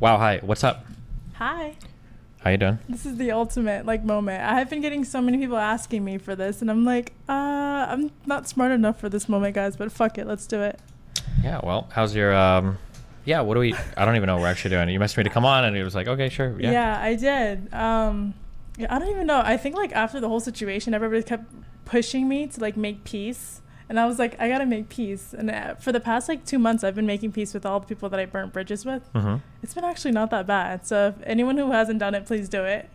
Wow, hi. What's up? Hi. How you doing? This is the ultimate moment. I have been getting so many people asking me for this, and I'm like, I'm not smart enough for this moment, guys. But fuck it, let's do it. Yeah, well, how's your yeah, what do we I don't even know what we're actually doing. You messaged me to come on and it was like, okay, sure. Yeah. Yeah, I did. Yeah, I don't even know. I think after the whole situation, everybody kept pushing me to make peace. And I was like, I gotta make peace. And for the past 2 months, I've been making peace with all the people that I burnt bridges with. Mm-hmm. It's been actually not that bad. So if anyone who hasn't done it, please do it.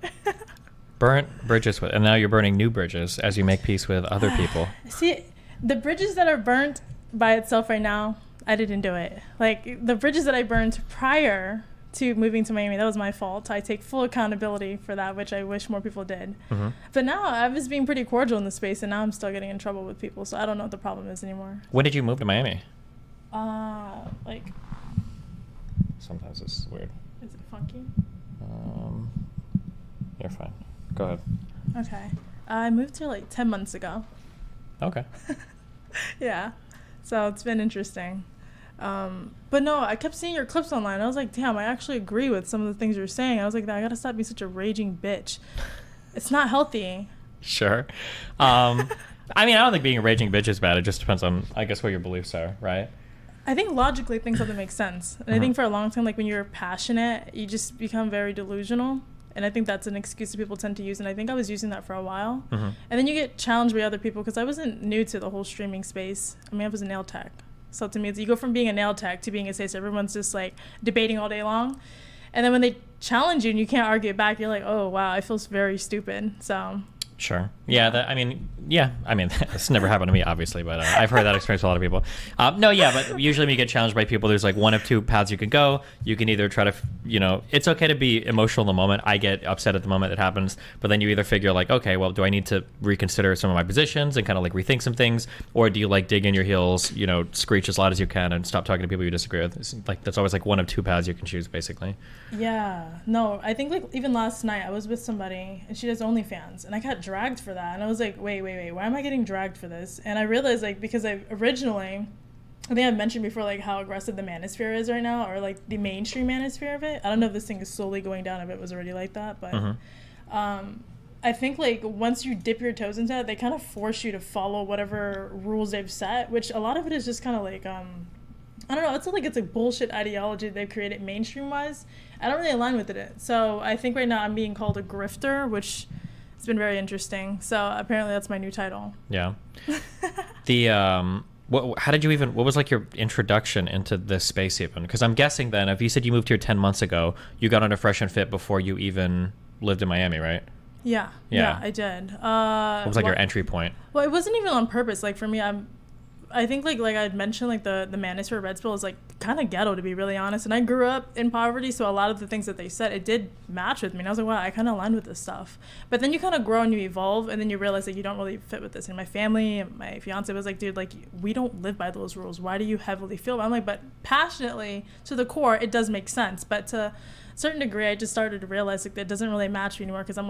Burnt bridges with, and now you're burning new bridges as you make peace with other people. See, the bridges that are burnt by itself right now, I didn't do it. The bridges that I burned prior to moving to Miami, that was my fault. I take full accountability for that, which I wish more people did. Mm-hmm. But now I was being pretty cordial in the space, and now I'm still getting in trouble with people. So I don't know what the problem is anymore. When did you move to Miami? Sometimes it's weird. Is it funky? You're fine. Go ahead. Okay. I moved here 10 months ago. Okay. Yeah. So it's been interesting. But no, I kept seeing your clips online. I was like, damn, I actually agree with some of the things you're saying. I was like, I gotta stop being such a raging bitch. It's not healthy. Sure. I mean, I don't think being a raging bitch is bad. It just depends on, I guess, what your beliefs are, right? I think logically things have to make sense. And I think for a long time, when you're passionate, you just become very delusional. And I think that's an excuse that people tend to use. And I think I was using that for a while. Mm-hmm. And then you get challenged by other people because I wasn't new to the whole streaming space. I mean, I was a nail tech. So to me, you go from being a nail tech to being a sacer. Everyone's just debating all day long. And then when they challenge you and you can't argue it back, you're like, oh, wow, I feel very stupid. So... Sure. Yeah. It's never happened to me, obviously, but I've heard that experience with a lot of people. But usually when you get challenged by people, there's one of two paths you can go. You can either try to, it's okay to be emotional in the moment. I get upset at the moment it happens, but then you either figure okay, well, do I need to reconsider some of my positions and kind of rethink some things, or do you dig in your heels, screech as loud as you can and stop talking to people you disagree with? It's that's always one of two paths you can choose, basically. Yeah. No, I think even last night I was with somebody and she does OnlyFans, and I got dragged for that, and I was like, wait, why am I getting dragged for this? And I realized because I originally, I think I've mentioned before how aggressive the manosphere is right now, or the mainstream manosphere of it. I don't know if this thing is slowly going down, if it was already like that, but I think once you dip your toes into it, they kind of force you to follow whatever rules they've set, which a lot of it is just kind of I don't know, it's a bullshit ideology they've created mainstream wise. I don't really align with it. So I think right now I'm being called a grifter, which it's been very interesting. So apparently that's my new title. Yeah. How did you even, what was your introduction into this space even? Because I'm guessing then, if you said you moved here 10 months ago, you got under Fresh and Fit before you even lived in Miami, right? Yeah, I did. What was your entry point? Well, it wasn't even on purpose. For me, I think like I'd mentioned, the manosphere Red Spill is kind of ghetto, to be really honest. And I grew up in poverty, so a lot of the things that they said, it did match with me. And I was like, wow, I kind of aligned with this stuff. But then you kind of grow and you evolve, and then you realize that you don't really fit with this. And my family, my fiance was like, dude, we don't live by those rules. Why do you heavily feel? I'm like, but passionately to the core, it does make sense. But to a certain degree, I just started to realize that doesn't really match me anymore, because I'm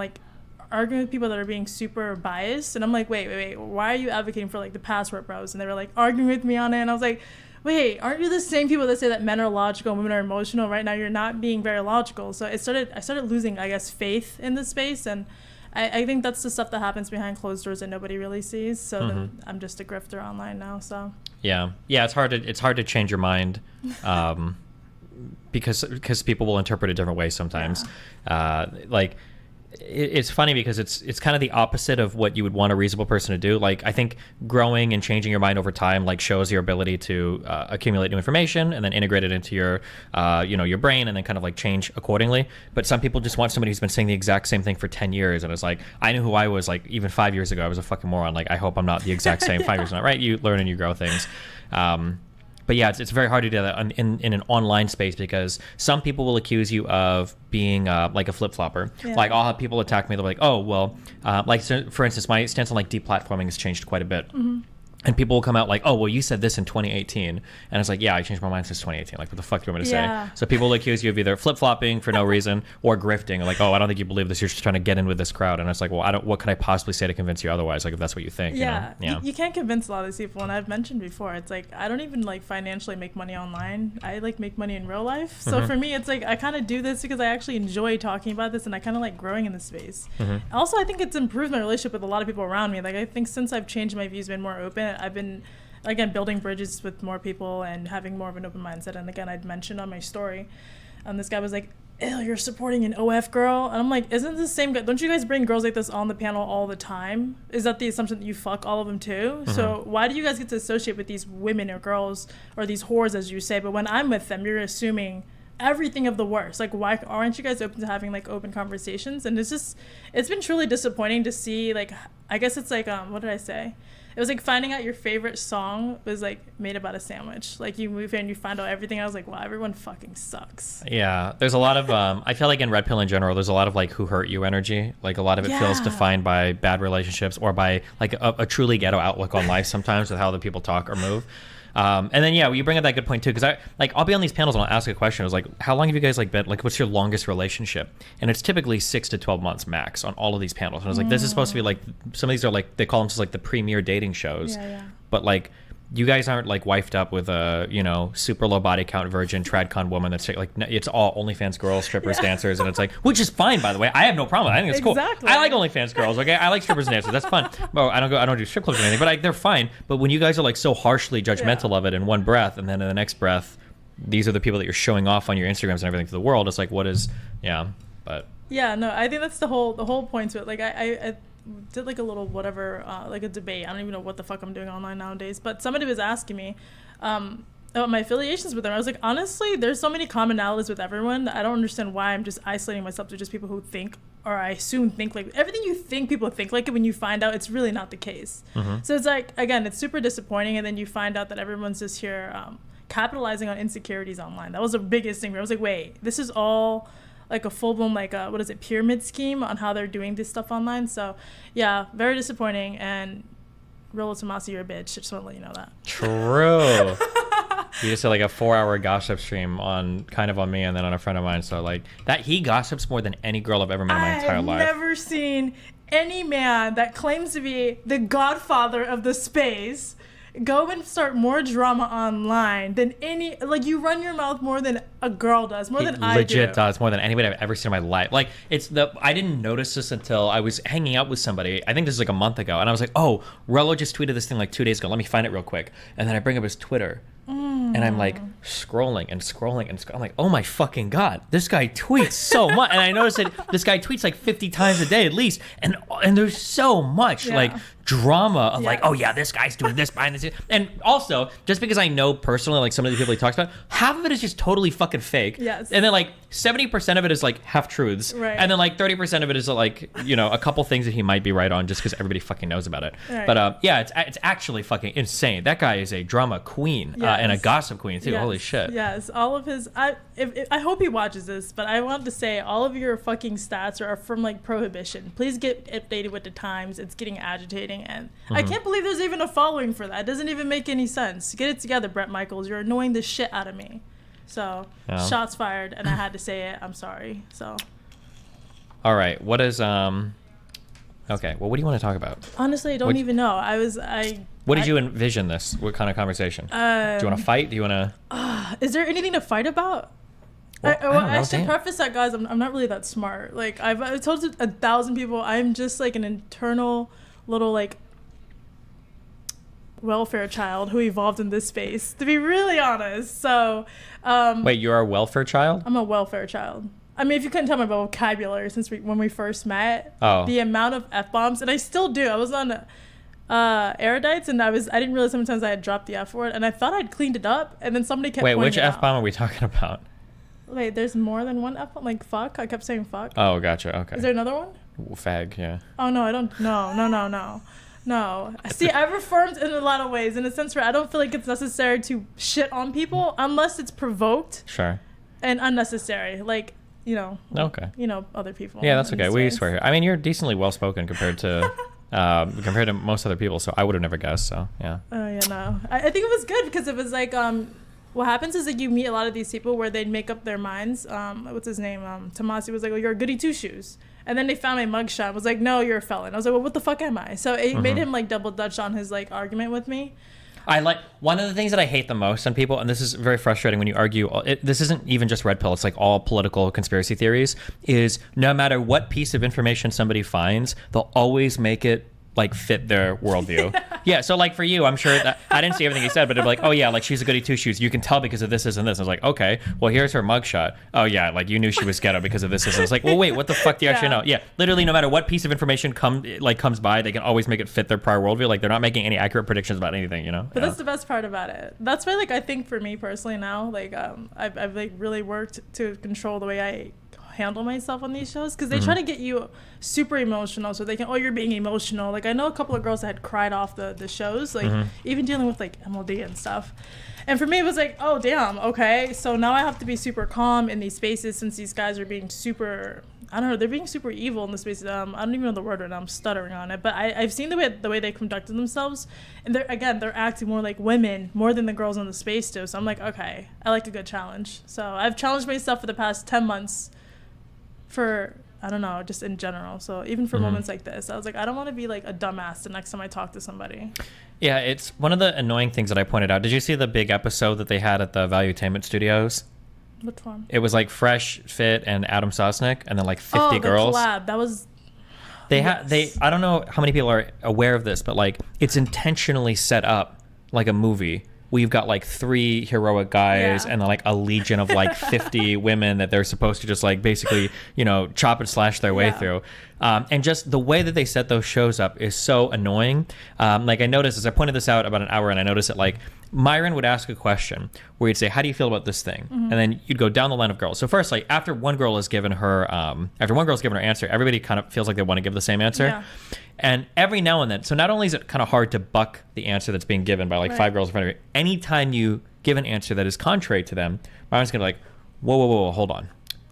arguing with people that are being super biased, and I'm like, wait, why are you advocating for the password bros? And they were arguing with me on it, and I was like, wait, aren't you the same people that say that men are logical and women are emotional? Right now you're not being very logical. So I started losing, I guess, faith in the space, and I think that's the stuff that happens behind closed doors that nobody really sees. So then I'm just a grifter online now. So yeah, it's hard to change your mind, because people will interpret it different ways sometimes. Yeah. It's funny because it's kind of the opposite of what you would want a reasonable person to do. I think growing and changing your mind over time shows your ability to accumulate new information and then integrate it into your your brain, and then kind of change accordingly. But some people just want somebody who's been saying the exact same thing for 10 years, and it's I knew who I was even 5 years ago. I was a fucking moron. I hope I'm not the exact same 5 years from now, right? You learn and you grow things. But yeah, it's very hard to do that in an online space, because some people will accuse you of being a flip-flopper. Yeah. I'll have people attack me. They're like, oh, well, so for instance, my stance on deplatforming has changed quite a bit. Mm-hmm. And people will come out like, oh, well, you said this in 2018. And it's like, yeah, I changed my mind since 2018. Like, what the fuck do you want me to say? So people will accuse you of either flip-flopping for no reason or grifting. Like, oh, I don't think you believe this. You're just trying to get in with this crowd. And it's like, well, what could I possibly say to convince you otherwise? Like, if that's what you think, Yeah. you know? You can't convince a lot of these people. And I've mentioned before, it's like, I don't even like financially make money online. I like make money in real life. So for me, it's like, I kind of do this because I actually enjoy talking about this and I kind of like growing in the space. Also, I think it's improved my relationship with a lot of people around me. Like, I think since I've changed my views, been more open, I've been, again, building bridges with more people and having more of an open mindset. And again, I'd mentioned on my story, this guy was like, ew, you're supporting an OF girl. And I'm like, isn't this the same guy? Don't you guys bring girls like this on the panel all the time? Is that the assumption that you fuck all of them too? So why do you guys get to associate with these women or girls or these whores, as you say? But when I'm with them, you're assuming everything of the worst. Like, why aren't you guys open to having like open conversations? And it's been truly disappointing to see, like, I guess it's like, what did I say? It was like finding out your favorite song was like made about a sandwich. Like, you move in and you find out everything. I was like, wow, everyone fucking sucks. Yeah, there's a lot of I feel like in Red Pill in general, there's a lot of like who hurt you energy. Like, a lot of it feels defined by bad relationships or by like a truly ghetto outlook on life sometimes with how the people talk or move. And then you bring up that good point too, because I'll be on these panels and I'll ask a question. I was like, how long have you guys like been, like, what's your longest relationship? And it's typically 6 to 12 months max on all of these panels. And I was like, this is supposed to be like, some of these are like, they call themselves like the premier dating shows, but like, you guys aren't like wifed up with a, super low body count virgin tradcon woman that's like, it's all OnlyFans girls, strippers, dancers, and it's like, which is fine, by the way. I have no problem. I think it's cool. I like OnlyFans girls. Okay, I like strippers and dancers. That's fun. Well, I don't do strip clubs or anything, but they're fine. But when you guys are like so harshly judgmental of it in one breath, and then in the next breath, these are the people that you're showing off on your Instagrams and everything to the world. It's like, what is, but yeah, no, I think that's the whole point to it. Like, I did like a little whatever, like a debate. I don't even know what the fuck I'm doing online nowadays, but somebody was asking me about my affiliations with them. I was like, honestly, there's so many commonalities with everyone that I don't understand why I'm just isolating myself to just people who think, or I assume think like everything you think people think like it, when you find out it's really not the case. So it's like, again, it's super disappointing, and then you find out that everyone's just here capitalizing on insecurities online. That was the biggest thing where I was like, wait, this is all like a full-blown like pyramid scheme on how they're doing this stuff online. So yeah, very disappointing. And Rolo Tomasi, you're a bitch. I just want to let you know that. True. You just had like a 4-hour gossip stream on me and then on a friend of mine. So like that, he gossips more than any girl I've ever met in my entire life. I've never seen any man that claims to be the godfather of the space go and start more drama online than any, like, you run your mouth more than a girl does, more than I do. Legit does, more than anybody I've ever seen in my life. Like, I didn't notice this until I was hanging out with somebody, I think this is like a month ago, and I was like, oh, Rello just tweeted this thing like 2 days ago, let me find it real quick. And then I bring up his Twitter, and I'm like scrolling. I'm like, oh my fucking God, this guy tweets so much. And I noticed that this guy tweets like 50 times a day at least. And there's so much like drama of like, oh yeah, this guy's doing this behind the scenes. And also, just because I know personally like some of the people he talks about, half of it is just totally fucking fake. Yes. And then like 70% of it is like half truths. Right. And then like 30% of it is like, a couple things that he might be right on just because everybody fucking knows about it. Right. But it's actually fucking insane. That guy is a drama queen and a gossip queen too. Holy shit. Yes, all of his. I hope he watches this, but I want to say all of your fucking stats are from like Prohibition. Please get updated with the times. It's getting agitating, and I can't believe there's even a following for that. It doesn't even make any sense. Get it together, Brett Michaels. You're annoying the shit out of me. So shots fired, and I had to say it. I'm sorry. So. All right. What is Okay. Well, what do you want to talk about? Honestly, I don't even know. What did you envision this? What kind of conversation? Do you want to fight? Do you want to? Is there anything to fight about? Well, I should preface that, guys. I'm not really that smart. Like I've told 1,000 people, I'm just like an internal little like welfare child who evolved in this space. To be really honest, so. Wait, you're a welfare child? I'm a welfare child. I mean, if you couldn't tell my vocabulary since when we first met, the amount of F-bombs, and I still do. I was on Erudites, and I didn't realize sometimes I had dropped the F word, and I thought I'd cleaned it up, and then somebody kept Wait, pointing which F-bomb are we talking about? Wait, there's more than one F-bomb? Like, fuck? I kept saying fuck. Oh, gotcha. Okay. Is there another one? Fag, yeah. Oh, no, I don't. No. See, I've reformed in a lot of ways, in a sense where I don't feel like it's necessary to shit on people unless it's provoked. Sure. And unnecessary. Like, okay. Other people. Yeah, that's okay. We swear here. I mean, you're decently well spoken compared to compared to most other people. So I would have never guessed. So yeah. Oh yeah, no. I think it was good because it was like what happens is like you meet a lot of these people where they'd make up their minds. What's his name? Tomasi was like, "Oh, you're a goody two shoes," and then they found my mugshot. And was like, "No, you're a felon." I was like, "Well, what the fuck am I?" So it made him like double dutch on his like argument with me. I like one of the things that I hate the most on people, and this is very frustrating when you argue. This isn't even just red pill; it's like all political conspiracy theories. Is no matter what piece of information somebody finds, they'll always make it like fit their worldview. Yeah. So like for you, I'm sure that I didn't see everything you said, but it'd be like, oh yeah, like she's a goody two shoes. You can tell because of this, and this. I was like, okay, well here's her mugshot. Oh yeah, like you knew she was ghetto because of this, and it's like, well wait, what the fuck do you actually know? Yeah, literally, no matter what piece of information comes by, they can always make it fit their prior worldview. Like they're not making any accurate predictions about anything, you know. But that's the best part about it. That's why, like, I think for me personally now, like, I've like really worked to control the way I handle myself on these shows because they try to get you super emotional so they can, oh, you're being emotional. Like I know a couple of girls that had cried off the shows, like even dealing with like MLD and stuff. And for me it was like, oh damn, okay, so now I have to be super calm in these spaces since these guys are being super, I don't know, they're being super evil in the spaces. I don't even know the word right now, I'm stuttering on it, but I've seen the way they conducted themselves, and they're acting more like women more than the girls on the space do. So I'm like, okay, I like a good challenge. So I've challenged myself for the past 10 months for, I don't know, just in general. So even for moments like this, I was like, I don't want to be like a dumbass the next time I talk to somebody. Yeah, it's one of the annoying things that I pointed out. Did you see the big episode that they had at the Valuetainment Studios? Which one? It was like Fresh Fit and Adam Sosnick, and then like 50 girls. Oh, the collab. That was... I don't know how many people are aware of this, but like it's intentionally set up like a movie. We've got like 3 heroic guys and like a legion of like 50 women that they're supposed to just like basically, you know, chop and slash their way through. And just the way that they set those shows up is so annoying. Like I noticed, as I pointed this out about an hour, and I noticed that like Myron would ask a question where he'd say, how do you feel about this thing? And then you'd go down the line of girls. So first, like after one girl's given her answer, everybody kind of feels like they want to give the same answer. Yeah. And every now and then, so not only is it kind of hard to buck the answer that's being given by like 5 girls in front of you, anytime you give an answer that is contrary to them, Myron's going to be like, whoa, hold on.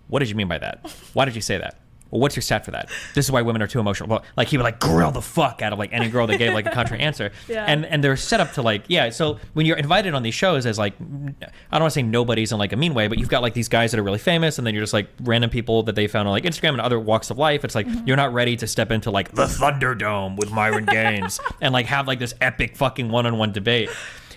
What did you mean by that? Why did you say that? Well, what's your stat for that? This is why women are too emotional. Well, like he would like grill the fuck out of like any girl that gave like a contrary answer. And they're set up to like, so when you're invited on these shows as like, I don't want to say nobodies in like a mean way, but you've got like these guys that are really famous, and then you're just like random people that they found on like Instagram and other walks of life. It's like you're not ready to step into like the Thunderdome with Myron Gaines and like have like this epic fucking one-on-one debate.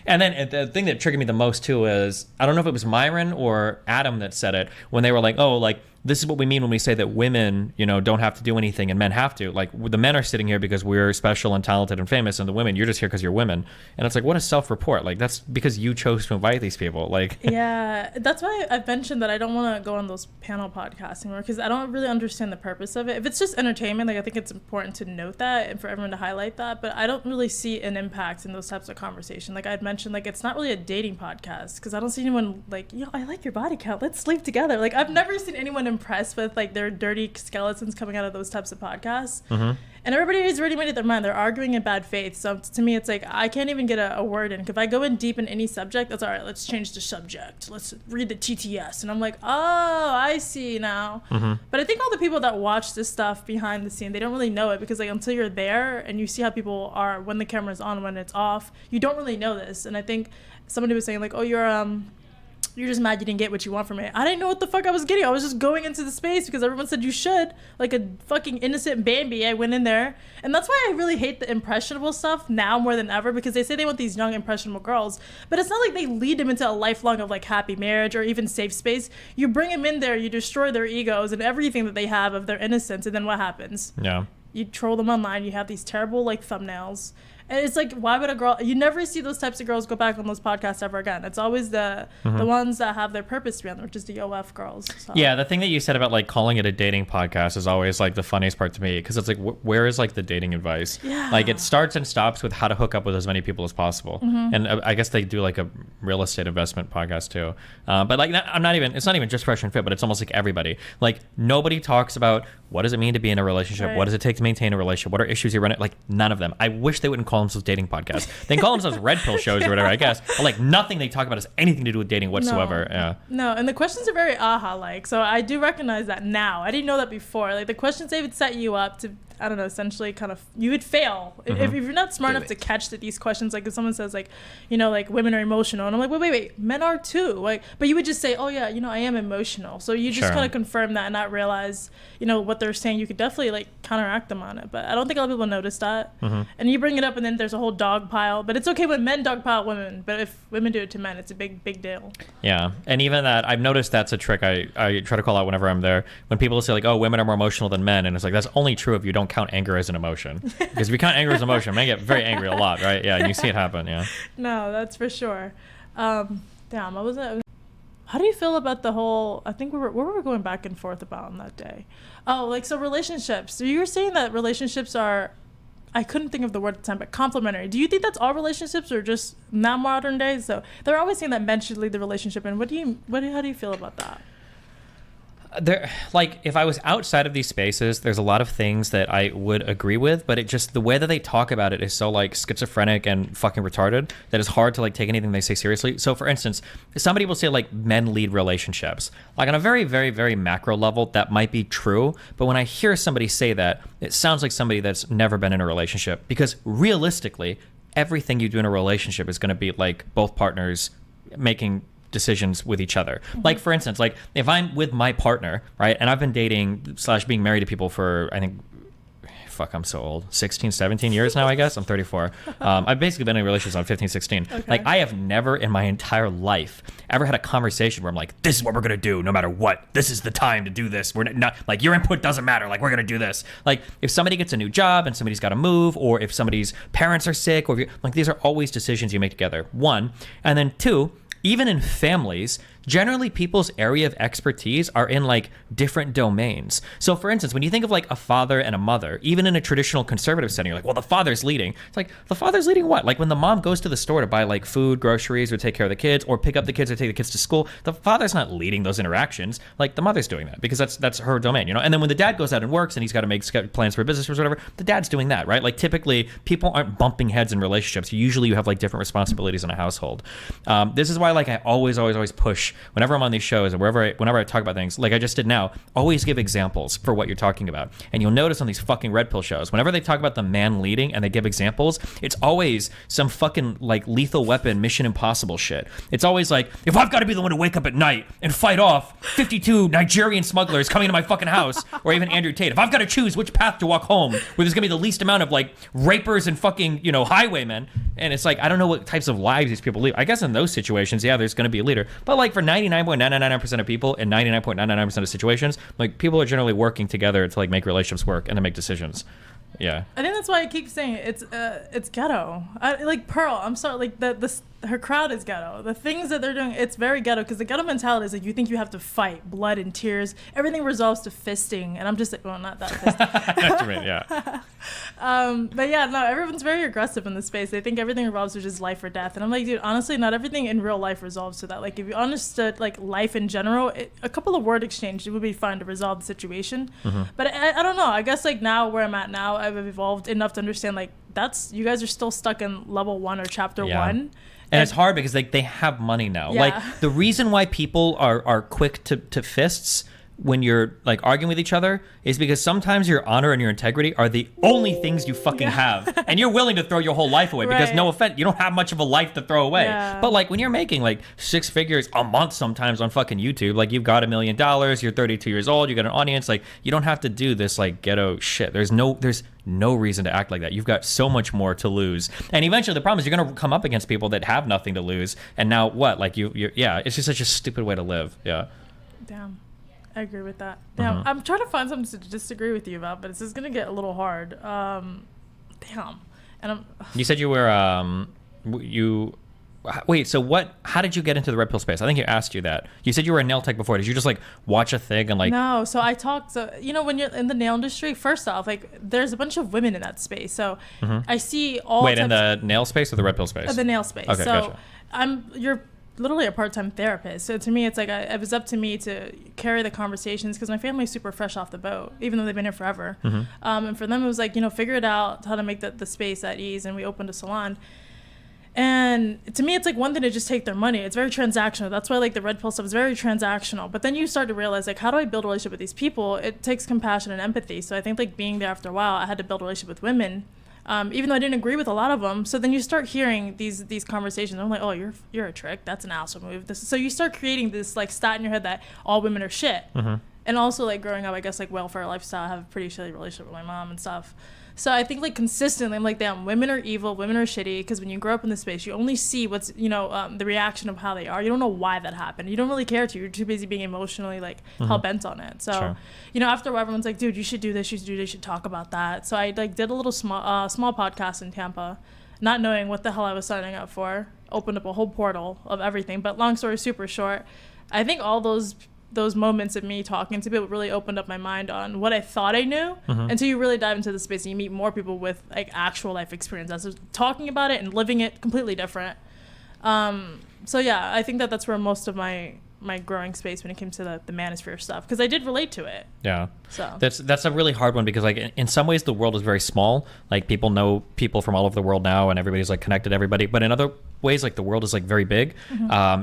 And then the thing that triggered me the most too is, I don't know if it was Myron or Adam that said it, when they were like, oh, like this is what we mean when we say that women, you know, don't have to do anything and men have to. Like the men are sitting here because we're special and talented and famous, and the women, you're just here because you're women. And it's like, what a self-report. Like that's because you chose to invite these people. Like yeah, that's why I've mentioned that I don't want to go on those panel podcasts anymore, because I don't really understand the purpose of it. If it's just entertainment, like I think it's important to note that and for everyone to highlight that, but I don't really see an impact in those types of conversation. Like I'd mentioned, like it's not really a dating podcast, because I don't see anyone like, yo, I like your body count, let's sleep together. Like I've never seen anyone impressed with like their dirty skeletons coming out of those types of podcasts. And everybody has already made up their mind. They're arguing in bad faith. So to me, it's like I can't even get a word in. If I go in deep in any subject, that's all right. Let's change the subject. Let's read the TTS. And I'm like, oh, I see now. But I think all the people that watch this stuff behind the scene, they don't really know it, because like until you're there and you see how people are when the camera's on, when it's off, you don't really know this. And I think somebody was saying like, oh, you're just mad you didn't get what you want from it. I didn't know what the fuck I was getting. I was just going into the space because everyone said you should. Like a fucking innocent Bambi, I went in there. And that's why I really hate the impressionable stuff now more than ever, because they say they want these young impressionable girls, but it's not like they lead them into a lifelong of like happy marriage or even safe space. You bring them in there, you destroy their egos and everything that they have of their innocence, and then what happens? Yeah. You troll them online, you have these terrible like thumbnails. And it's like, why would a girl, you never see those types of girls go back on those podcasts ever again. It's always the ones that have their purpose to be on there, which is the OF girls. So. Yeah, the thing that you said about like calling it a dating podcast is always like the funniest part to me, because it's like, where is like the dating advice? Yeah. Like it starts and stops with how to hook up with as many people as possible. And I guess they do like a real estate investment podcast too. But like, it's not even just Fresh and Fit, but it's almost like everybody. Like nobody talks about what does it mean to be in a relationship? Right. What does it take to maintain a relationship? What are issues you run it? Like none of them. I wish they wouldn't call themselves dating podcasts. They call themselves red pill shows or whatever, I guess. But like nothing they talk about has anything to do with dating whatsoever. No, and the questions are very aha-like. So I do recognize that now. I didn't know that before. Like the questions, they would set you up to I don't know, essentially kind of, you would fail if you're not smart enough to catch that these questions, like if someone says like, you know, like women are emotional, and I'm like, wait, men are too, like, but you would just say, oh yeah, you know, I am emotional, so you just kind of confirm that and not realize, you know, what they're saying. You could definitely like counteract them on it, but I don't think a lot of people notice that. And you bring it up and then there's a whole dog pile, but it's okay when men dog pile women, but if women do it to men, it's a big deal. Yeah, and even that, I've noticed that's a trick I try to call out whenever I'm there. When people say like, oh, women are more emotional than men, and it's like, that's only true if you don't count anger as an emotion. Because if you count anger as an emotion, men get very angry a lot, right? Yeah, and you see it happen, yeah. No, that's for sure. Damn, what was it? How do you feel about the whole, I think what were we going back and forth about on that day? Oh, like, so relationships. So you were saying that relationships are, I couldn't think of the word at the time, but complementary. Do you think that's all relationships or just now modern days? So they're always saying that men should lead the relationship. And how do you feel about that? There, like, if I was outside of these spaces, there's a lot of things that I would agree with, but it just, the way that they talk about it is so like schizophrenic and fucking retarded that it's hard to like take anything they say seriously. So for instance, somebody will say like men lead relationships, like on a very, very, very macro level, that might be true. But when I hear somebody say that, it sounds like somebody that's never been in a relationship, because realistically, everything you do in a relationship is going to be like both partners making decisions with each other. Like for instance, like if I'm with my partner, right, and I've been dating / being married to people for, I think, I'm so old, 16, 17 years now, I guess. I'm 34. I've basically been in relationships on 15, 16. Okay. Like I have never in my entire life ever had a conversation where I'm like, this is what we're going to do no matter what. This is the time to do this. We're not, like, your input doesn't matter. Like, we're going to do this. Like if somebody gets a new job and somebody's got to move, or if somebody's parents are sick, or if like, these are always decisions you make together. One. And then two, even in families, generally people's area of expertise are in like different domains. So for instance, when you think of like a father and a mother, even in a traditional conservative setting, you're like, well, the father's leading. It's like, the father's leading what? Like when the mom goes to the store to buy like food, groceries, or take care of the kids, or pick up the kids or take the kids to school, the father's not leading those interactions. Like the mother's doing that because that's her domain, you know? And then when the dad goes out and works and he's got to make plans for business or whatever, the dad's doing that, right? Like typically people aren't bumping heads in relationships. Usually you have like different responsibilities in a household. This is why like I always push whenever I'm on these shows and whenever I talk about things, like I just did now, always give examples for what you're talking about. And you'll notice on these fucking Red Pill shows, whenever they talk about the man leading and they give examples, it's always some fucking like Lethal Weapon, Mission Impossible shit. It's always like, if I've got to be the one to wake up at night and fight off 52 Nigerian smugglers coming into my fucking house, or even Andrew Tate, if I've got to choose which path to walk home where there's gonna be the least amount of like rapers and fucking, you know, highwaymen, and it's like, I don't know what types of lives these people live. I guess in those situations, yeah, there's gonna be a leader. But like for 99.999% of people in 99.999% of situations, like people are generally working together to like make relationships work and to make decisions. Yeah. I think that's why I keep saying it's ghetto. Like Pearl, I'm sorry, like her crowd is ghetto. The things that they're doing, it's very ghetto, because the ghetto mentality is like you think you have to fight, blood and tears. Everything resolves to fisting, and I'm just like, well, not that fisting. That's what I mean, yeah. But yeah, no, everyone's very aggressive in this space. They think everything revolves to just life or death, and I'm like, dude, honestly, not everything in real life resolves to that. Like if you understood like life in general, a couple of word exchange, it would be fine to resolve the situation. But I don't know. I guess like now where I'm at now, I've evolved enough to understand like you guys are still stuck in level 1 or chapter 1. And it's hard because they have money now. Yeah. Like the reason why people are quick to fists when you're like arguing with each other is because sometimes your honor and your integrity are the only things you fucking have, and you're willing to throw your whole life away because no offense, you don't have much of a life to throw away. But like when you're making like 6 figures a month sometimes on fucking YouTube, like you've got $1 million, you're 32 years old, you got an audience, like you don't have to do this like ghetto shit. There's no reason to act like that. You've got so much more to lose, and eventually the problem is you're going to come up against people that have nothing to lose, and now what? Like yeah, it's just such a stupid way to live. Yeah. Damn. I agree with that. Damn, I'm trying to find something to disagree with you about, but it's just gonna get a little hard. Damn. And You said you were Wait. So what? How did you get into the Red Pill space? I think you asked you that. You said you were a nail tech before. Did you just like watch a thing and like? No. So I talked. So you know when you're in the nail industry, first off, like there's a bunch of women in that space. So I see all. Wait, in the nail space or the Red Pill space? The nail space. Okay, so gotcha. You're literally a part-time therapist, so to me it's like it was up to me to carry the conversations because my family's super fresh off the boat, even though they've been here forever. And for them it was like, you know, figure it out how to make the space at ease, and we opened a salon. And to me, it's like one thing to just take their money. It's very transactional. That's why like the red pill stuff is very transactional. But then you start to realize like, how do I build a relationship with these people? It takes compassion and empathy. So I think like being there after a while, I had to build a relationship with women, even though I didn't agree with a lot of them. So then you start hearing these conversations. I'm like, oh, you're a trick. That's an asshole move. So you start creating this like stat in your head that all women are shit. Mm-hmm. And also like growing up, I guess like welfare lifestyle, I have a pretty shitty relationship with my mom and stuff. So I think like consistently I'm like, damn, women are evil, women are shitty, because when you grow up in this space, you only see what's, the reaction of how they are. You don't know why that happened. You don't really care to. You're too busy being emotionally like hell bent on it. So, Sure. After a while, everyone's like, dude, you should do this, you should do this, you should talk about that. So I like did a little small podcast in Tampa, not knowing what the hell I was signing up for. Opened up a whole portal of everything. But long story super short, I think all those moments of me talking to people really opened up my mind on what I thought I knew until you really dive into the space and you meet more people with like actual life experiences. So talking about it and living it completely different. So yeah, I think that's where most of my growing space when it came to the manosphere stuff, because I did relate to it. Yeah. So that's a really hard one, because like in some ways the world is very small. Like people know people from all over the world now, and everybody's like connected to everybody. But in other ways, like the world is like very big.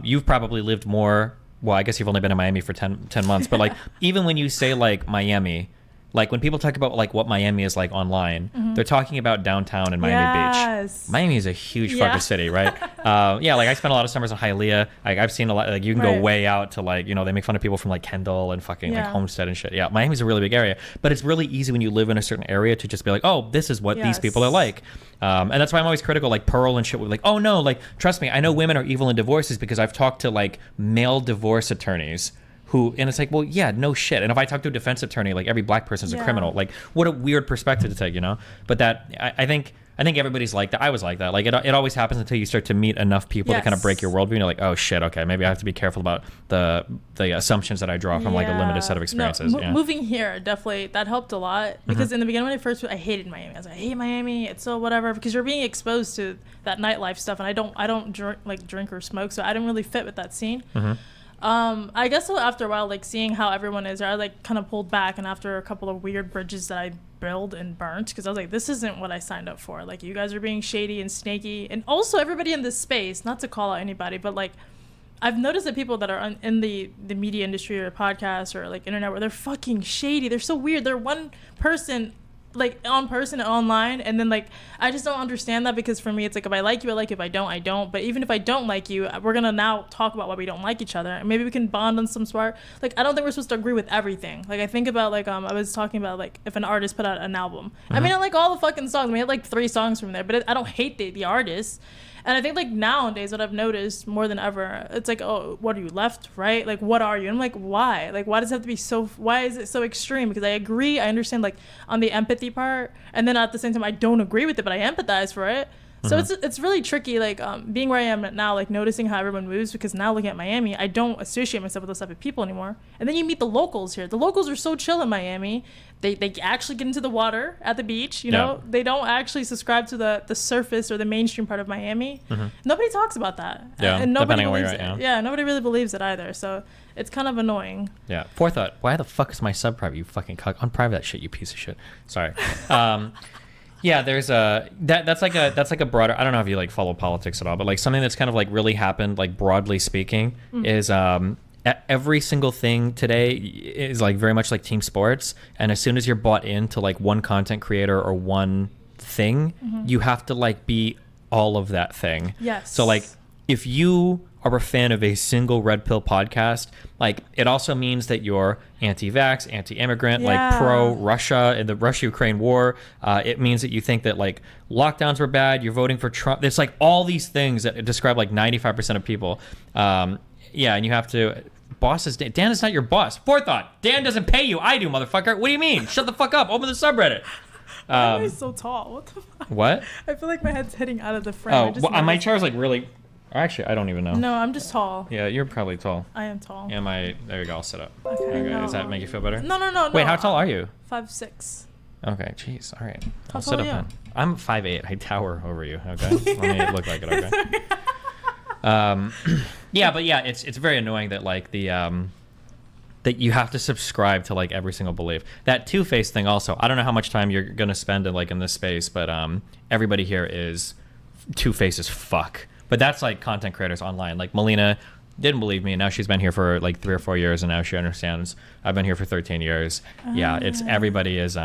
You've probably lived more. Well, I guess you've only been in Miami for 10 months, but like even when you say like Miami, like when people talk about like what Miami is like online, they're talking about downtown and Miami Beach. Miami is a huge fucking city, right? Yeah, like I spent a lot of summers in Hialeah. Like I've seen a lot. Like you can go way out to like they make fun of people from like Kendall and fucking like Homestead and shit. Yeah, Miami's a really big area, but it's really easy when you live in a certain area to just be like, oh, this is what these people are like. And that's why I'm always critical, like Pearl and shit. With like, oh no, like trust me, I know women are evil in divorces because I've talked to like male divorce attorneys. And it's like, well, yeah, no shit. And if I talk to a defense attorney, like every black person is a criminal. Like, what a weird perspective to take, But that I think everybody's like that. I was like that. Like it always happens until you start to meet enough people to kind of break your worldview. And you're like, oh shit, okay, maybe I have to be careful about the assumptions that I draw from like a limited set of experiences. Moving here, definitely that helped a lot, because in the beginning when I hated Miami. I was like, I hate Miami. It's so whatever, because you're being exposed to that nightlife stuff, and I don't drink or smoke, so I didn't really fit with that scene. I guess so after a while, like seeing how everyone is, I like kind of pulled back, and after a couple of weird bridges that I built and burnt, because I was like, this isn't what I signed up for. Like, you guys are being shady and snaky, and also everybody in this space, not to call out anybody, but like I've noticed that people that are in the media industry or podcasts or like internet, where they're fucking shady. They're so weird. They're one person, like on person and online, and then like I just don't understand that, because for me it's like, if I like you, I like you. If I don't, I don't. But even if I don't like you, we're gonna now talk about why we don't like each other, and maybe we can bond on some sort. Like, I don't think we're supposed to agree with everything. Like, I think about like I was talking about like if an artist put out an album, I mean, I like all the fucking songs. I mean, I had like 3 songs from there, but I don't hate the artist. And I think like nowadays what I've noticed more than ever, it's like, oh, what are you, left, right? Like, what are you? And I'm like, why? Like, why does it have to be why is it so extreme? Because I agree, I understand like on the empathy part, and then at the same time I don't agree with it, but I empathize for it. So it's really tricky, like being where I am now, like noticing how everyone moves, because now looking at Miami, I don't associate myself with those type of people anymore. And then you meet the locals here. The locals are so chill in Miami. They actually get into the water at the beach, know? They don't actually subscribe to the surface or the mainstream part of Miami. Nobody talks about that. Yeah, and nobody believes it. Yeah, nobody really believes it either. So it's kind of annoying. Yeah. Forethought, why the fuck is my sub private, you fucking cuck? Unprivate that shit, you piece of shit. Sorry. Yeah, there's that's like a broader, I don't know if you like follow politics at all, but like something that's kind of like really happened, like broadly speaking, is every single thing today is like very much like team sports, and as soon as you're bought into like one content creator or one thing, you have to like be all of that thing. Yes. So like if you are a fan of a single Red Pill podcast, like it also means that you're anti-vax, anti-immigrant, like pro-Russia in the Russia-Ukraine war. It means that you think that like lockdowns were bad, you're voting for Trump. It's like all these things that describe like 95% of people. And you have to... Bosses, Dan is not your boss. Forethought, Dan doesn't pay you. I do, motherfucker. What do you mean? Shut the fuck up. Open the subreddit. Why am I so tall? What the fuck? What? I feel like my head's hitting out of the frame. My chair's like really... Actually, I don't even know. No, I'm just tall. Yeah, you're probably tall. I am tall. Yeah, there you go. I'll sit up. Okay. No. Does that make you feel better? No. Wait, how tall are you? 5'6". Okay, jeez. All right. How I'll tall sit are up you? then. I'm 5'8". I tower over you. Okay. Let me look like it. Okay. It's very annoying that like the that you have to subscribe to like every single belief. That two-faced thing also. I don't know how much time you're gonna spend in this space, but everybody here is two-faced as fuck. But that's like content creators online. Like Melina didn't believe me, and now she's been here for like 3 or 4 years, and now she understands. I've been here for 13 years. Yeah, it's everybody is.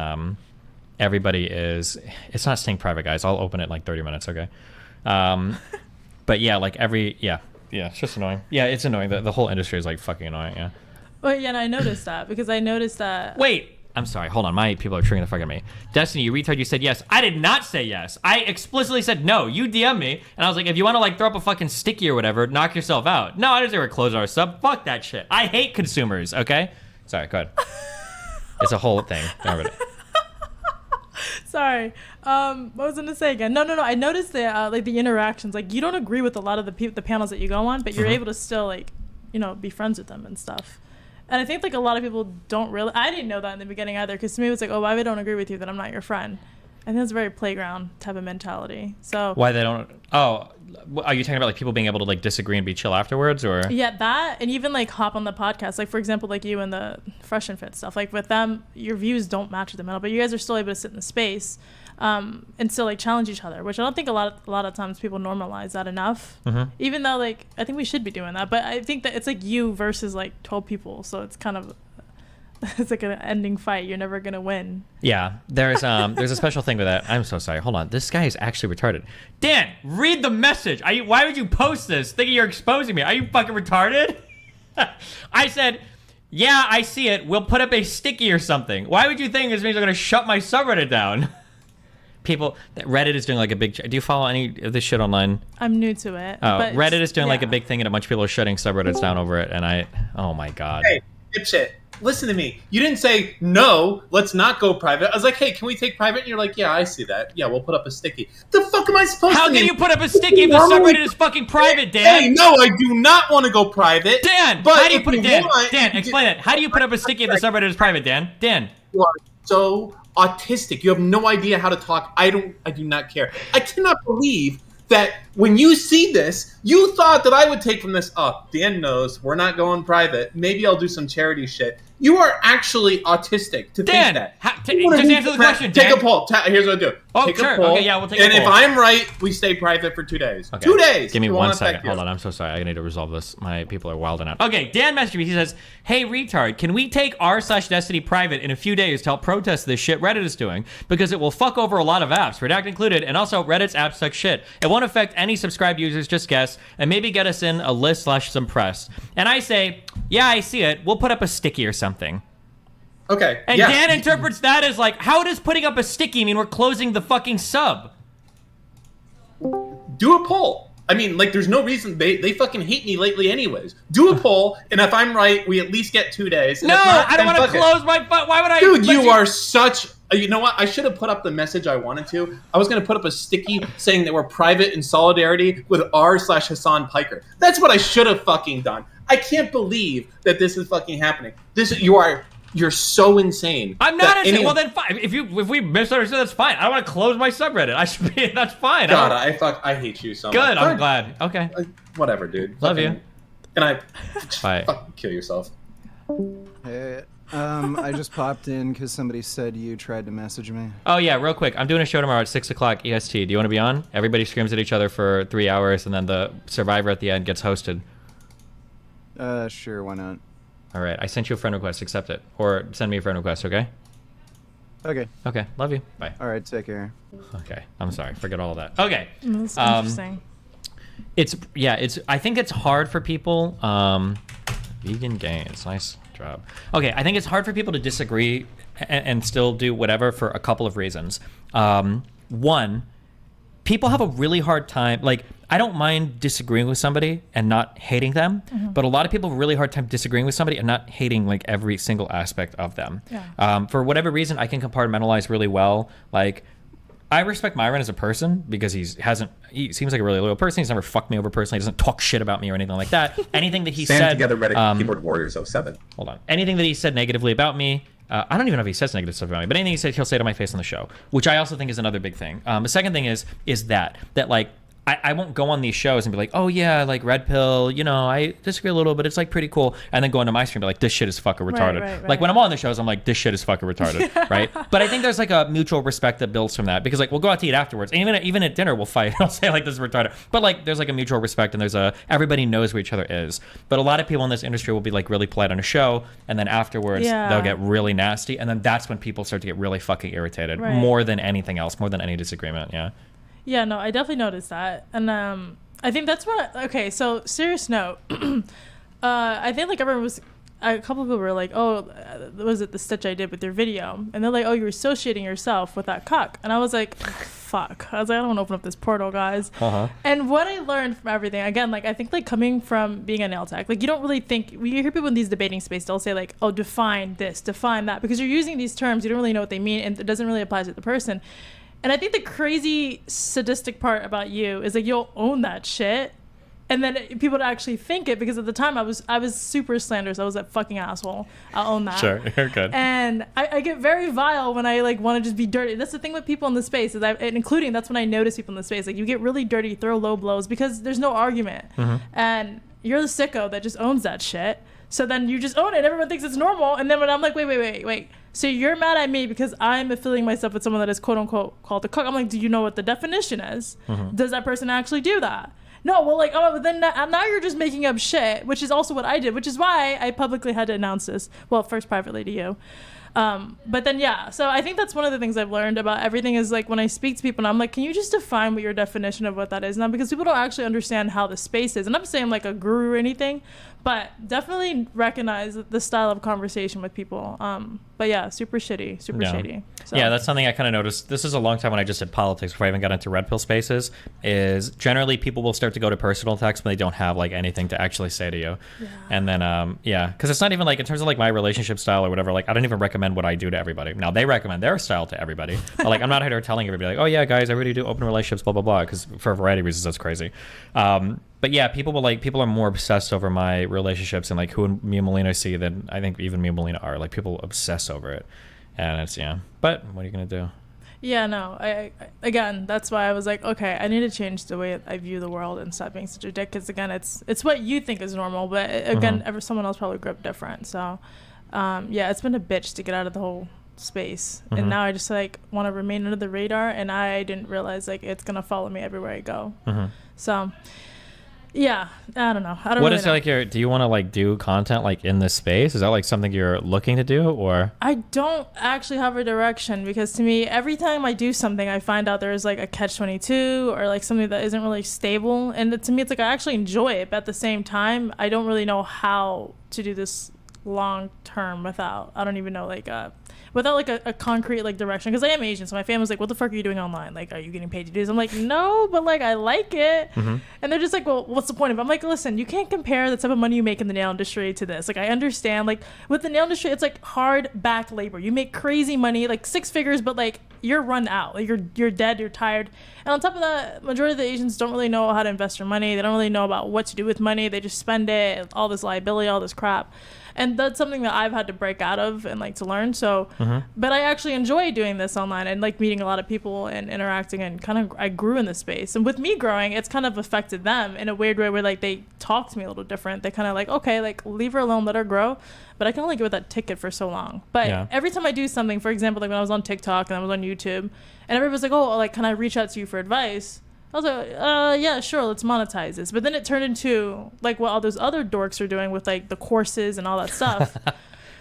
It's not staying private, guys. I'll open it in like 30 minutes, okay? But yeah, like it's just annoying. Yeah, it's annoying. The whole industry is like fucking annoying. Yeah. Well, yeah, and I noticed that because I noticed that. Wait. I'm sorry. Hold on. My people are triggering the fuck out of me. Destiny, you retard. You said yes. I did not say yes. I explicitly said no. You DM me, and I was like, if you want to like throw up a fucking sticky or whatever, knock yourself out. No, I didn't say we're closing our sub. Fuck that shit. I hate consumers. Okay. Sorry. Go ahead. It's a whole thing. Remember it. Sorry. What was I gonna say again? No. I noticed that like the interactions. Like you don't agree with a lot of the panels that you go on, but you're able to still like, be friends with them and stuff. And I think like a lot of people don't really. I didn't know that in the beginning either, because to me it was like, oh, why I don't agree with you, that I'm not your friend. I think that's a very playground type of mentality. So why they don't? Oh, are you talking about like people being able to like disagree and be chill afterwards, or? Yeah, that, and even like hop on the podcast. Like for example, like you and the Fresh and Fit stuff. Like with them, your views don't match with them at all, but you guys are still able to sit in the space, and still like challenge each other. Which I don't think a lot of times people normalize that enough. Even though like I think we should be doing that, but I think that it's like you versus like 12 people, so it's kind of. It's like an ending fight. You're never gonna win. Yeah, there's a special thing with that. I'm so sorry. Hold on. This guy is actually retarded. Dan, read the message. Why would you post this thinking you're exposing me? Are you fucking retarded? I said, yeah, I see it. We'll put up a sticky or something. Why would you think this means I'm gonna shut my subreddit down? People, Reddit is doing like a big. Do you follow any of this shit online? I'm new to it. Oh, but Reddit is doing like a big thing, and a bunch of people are shutting subreddits down over it. And oh my god. Hey, dipshit. Listen to me. You didn't say, no, let's not go private. I was like, hey, can we take private? And you're like, yeah, I see that. Yeah, we'll put up a sticky. The fuck am I supposed to do? How can you put up a sticky if the subreddit is fucking private, Dan? Hey, no, I do not want to go private. Dan, but how do you put it? Dan, explain it. How do you put up a sticky if the subreddit is private, Dan? Dan. You are so autistic. You have no idea how to talk. I do not care. I cannot believe that when you see this, you thought that I would take from this, oh, Dan knows we're not going private. Maybe I'll do some charity shit. You are actually autistic to Dan, think that. Just answer the question, Dan. Take a poll. Here's what I'll do. Oh, take sure. a poll. Okay, yeah, we'll take a poll. And if I'm right, we stay private for 2 days. Okay. 2 days. Give me 1 second. Hold on. I'm so sorry. I need to resolve this. My people are wilding out. Okay, Dan messaged me. He says, hey, retard, can we take r/Destiny private in a few days to help protest this shit Reddit is doing? Because it will fuck over a lot of apps, Redact included, and also Reddit's apps suck shit. It won't affect any subscribed users, just guess, and maybe get us in a list/some press. And I say, yeah, I see it. We'll put up a sticky or something. Okay. And yeah. Dan interprets that as like, how does putting up a sticky mean we're closing the fucking sub? Do a poll. I mean, like, there's no reason they fucking hate me lately, anyways. Do a poll, and if I'm right, we at least get 2 days. No, I don't want to close my. Why would I? Dude, you are such. You know what? I should have put up the message I wanted to. I was going to put up a sticky saying that we're private in solidarity with r/Hassan Piker. That's what I should have fucking done. I can't believe that this is fucking happening. You're so insane. I'm not insane. Well, then fine. If we misunderstood, that's fine. I don't want to close my subreddit. I should be. That's fine. God, I hate you so much. Good. I'm glad. Okay. Whatever, dude. Love you. And Bye. Fucking kill yourself. Hey, I just popped in because somebody said you tried to message me. Oh yeah, real quick. I'm doing a show tomorrow at 6 o'clock EST. Do you want to be on? Everybody screams at each other for 3 hours, and then the survivor at the end gets hosted. Sure, why not? All right, I sent you a friend request. Accept it, or send me a friend request. Okay. Okay. Okay. Love you. Bye. All right. Take care. Okay. I'm sorry. Forget all of that. Okay. That's interesting. I think it's hard for people. Vegan gains. Nice job. Okay. I think it's hard for people to disagree and still do whatever for a couple of reasons. One, people have a really hard time. Like, I don't mind disagreeing with somebody and not hating them, but a lot of people have a really hard time disagreeing with somebody and not hating like every single aspect of them. Yeah. For whatever reason, I can compartmentalize really well. Like, I respect Myron as a person because he seems like a really loyal person. He's never fucked me over personally. He doesn't talk shit about me or anything like that. Anything that he said. Together Reddit Keyboard Warriors 07. Hold on. Anything that he said negatively about me. I don't even know if he says negative stuff about me, but anything he said, he'll say to my face on the show, which I also think is another big thing. The second thing is that like, I won't go on these shows and be like, oh yeah, like red pill, you know, I disagree a little, but it's like pretty cool. And then go into my stream and be like, this shit is fucking retarded. Right. Like when I'm on the shows, I'm like, this shit is fucking retarded, right? But I think there's like a mutual respect that builds from that, because like we'll go out to eat afterwards, and even at dinner we'll fight. I'll say like, this is retarded, but like there's like a mutual respect, and everybody knows where each other is. But a lot of people in this industry will be like really polite on a show, and then afterwards they'll get really nasty, and then that's when people start to get really fucking irritated, more than anything else, more than any disagreement. Yeah, no, I definitely noticed that. And I think that's what, okay, so serious note. I think like everyone was, a couple of people were like, oh, was it the stitch I did with your video? And they're like, oh, you're associating yourself with that cuck. And I was like, fuck. I was like, I don't want to open up this portal, guys. And what I learned from everything, again, like I think like coming from being a nail tech, like you don't really think, when you hear people in these debating space, they'll say like, oh, define this, define that, because you're using these terms, you don't really know what they mean, and it doesn't really apply to the person. And I think the crazy sadistic part about you is like you'll own that shit, and then people actually think it, because at the time I was super slanderous. I was that fucking asshole. I'll own that. Sure, you're good. And I get very vile when I like want to just be dirty. That's the thing with people in the space, is and including, that's when I notice people in the space, like you get really dirty, throw low blows, because there's no argument, and you're the sicko that just owns that shit. So then you just own it, and everyone thinks it's normal. And then when I'm like, wait. So you're mad at me because I'm affiliating myself with someone that is quote unquote called a cuck. I'm like, do you know what the definition is? Does that person actually do that? No, well, like, oh, but then now you're just making up shit, which is also what I did, which is why I publicly had to announce this. Well, first privately to you. But then, yeah, so I think that's one of the things I've learned about everything is like when I speak to people and I'm like, can you just define what your definition of what that is now? Because people don't actually understand how the space is. And I'm saying like a guru or anything, but definitely recognize the style of conversation with people. But yeah, super shady. So. Yeah, that's something I kind of noticed. This is a long time when I just did politics before I even got into red pill spaces, is generally people will start to go to personal attacks when they don't have like anything to actually say to you. Yeah. And then, because it's not even like in terms of like my relationship style or whatever, like I don't even recommend what I do to everybody. Now they recommend their style to everybody. But like I'm not here telling everybody like, oh yeah, guys, everybody do open relationships, blah, blah, blah, because for a variety of reasons, that's crazy. But yeah, people are more obsessed over my relationships and like who me and Melina see than I think even me and Melina are. Like people obsess over it, and it's But what are you gonna do? Yeah, no. I again, that's why I was like, okay, I need to change the way I view the world and stop being such a dick. Because again, it's what you think is normal, but again, someone else probably grew up different. So, yeah, it's been a bitch to get out of the whole space, and now I just like want to remain under the radar, and I didn't realize like it's gonna follow me everywhere I go. So. Yeah, I don't know. What is like do you want to like do content like in this space? Is that like something you're looking to do, or? I don't actually have a direction, because to me, every time I do something, I find out there's like a catch-22 or like something that isn't really stable. And to me, it's like I actually enjoy it, but at the same time, I don't really know how to do this long term without, I don't even know, like without like a concrete like direction, because I am Asian, so my family's like, what the fuck are you doing online, like are you getting paid to do this? I'm like, no, but like I like it. And they're just like, well, what's the point of it? I'm like, listen, you can't compare the type of money you make in the nail industry to this. Like I understand, like with the nail industry, it's like hard back labor. You make crazy money, like 6 figures, but like you're run out, like you're dead, you're tired. And on top of that, majority of the Asians don't really know how to invest their money. They don't really know about what to do with money. They just spend it, all this liability, all this crap. And that's something that I've had to break out of and like to learn. So, but I actually enjoy doing this online and like meeting a lot of people and interacting, and kind of I grew in this space. And with me growing, it's kind of affected them in a weird way where like they talk to me a little different. They kind of like, okay, like leave her alone, let her grow. But I can only give that ticket for so long. But every time I do something, for example, like when I was on TikTok and I was on YouTube, and everybody's like, oh, like can I reach out to you for advice? I was like, yeah, sure, let's monetize this. But then it turned into like what all those other dorks are doing with like the courses and all that stuff.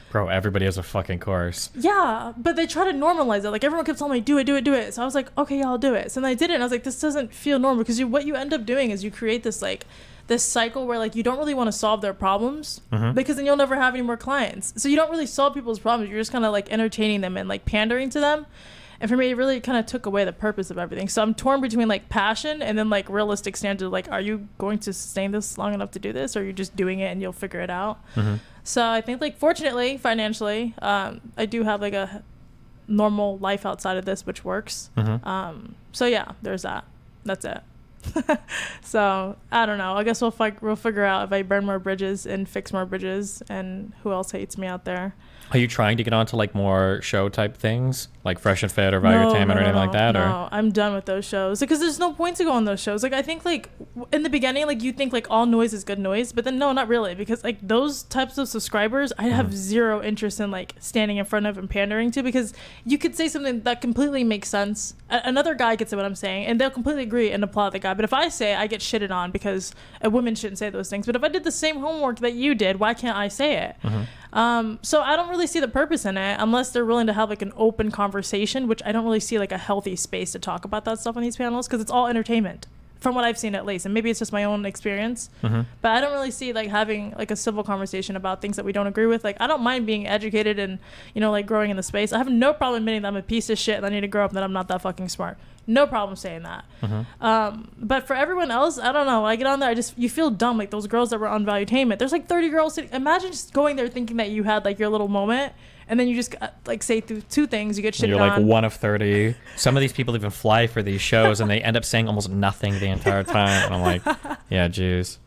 Bro, everybody has a fucking course. Yeah, but they try to normalize it. Like everyone kept telling me, do it. So I was like, okay, yeah, I'll do it. So then I did it, and I was like, this doesn't feel normal, because what you end up doing is you create this like this cycle where like you don't really want to solve their problems, because then you'll never have any more clients. So you don't really solve people's problems. You're just kind of like entertaining them and like pandering to them. And for me, it really kind of took away the purpose of everything. So I'm torn between like passion and then like realistic standard. Like, are you going to sustain this long enough to do this, or are you just doing it and you'll figure it out? So I think like fortunately, financially, I do have like a normal life outside of this, which works. So yeah, there's that. That's it. So I don't know. I guess we'll figure out if I burn more bridges and fix more bridges, and who else hates me out there. Are you trying to get onto like more show type things, like Fresh and Fit or Valuetainment or anything like that? No, I'm done with those shows because there's no point to go on those shows. Like I think like in the beginning, like you think like all noise is good noise, but then no, not really, because like those types of subscribers, I have zero interest in like standing in front of and pandering to, because you could say something that completely makes sense. Another guy gets what I'm saying, and they'll completely agree and applaud the guy. But if I say, I get shitted on because a woman shouldn't say those things. But if I did the same homework that you did, why can't I say it? So I don't really see the purpose in it unless they're willing to have like an open conversation, which I don't really see like a healthy space to talk about that stuff on these panels, because it's all entertainment from what I've seen, at least. And maybe it's just my own experience, but I don't really see like having like a civil conversation about things that we don't agree with. Like I don't mind being educated and, you know, like growing in the space. I have no problem admitting that I'm a piece of shit and I need to grow up and that I'm not that fucking smart. No problem saying that. But for everyone else, I don't know. When I get on there, you feel dumb. Like those girls that were on Valuetainment, there's like 30 girls sitting. Imagine just going there thinking that you had like your little moment, and then you just like say two things, you get shit on. You're like one of 30. Some of these people even fly for these shows and they end up saying almost nothing the entire time. And I'm like, yeah, jeez.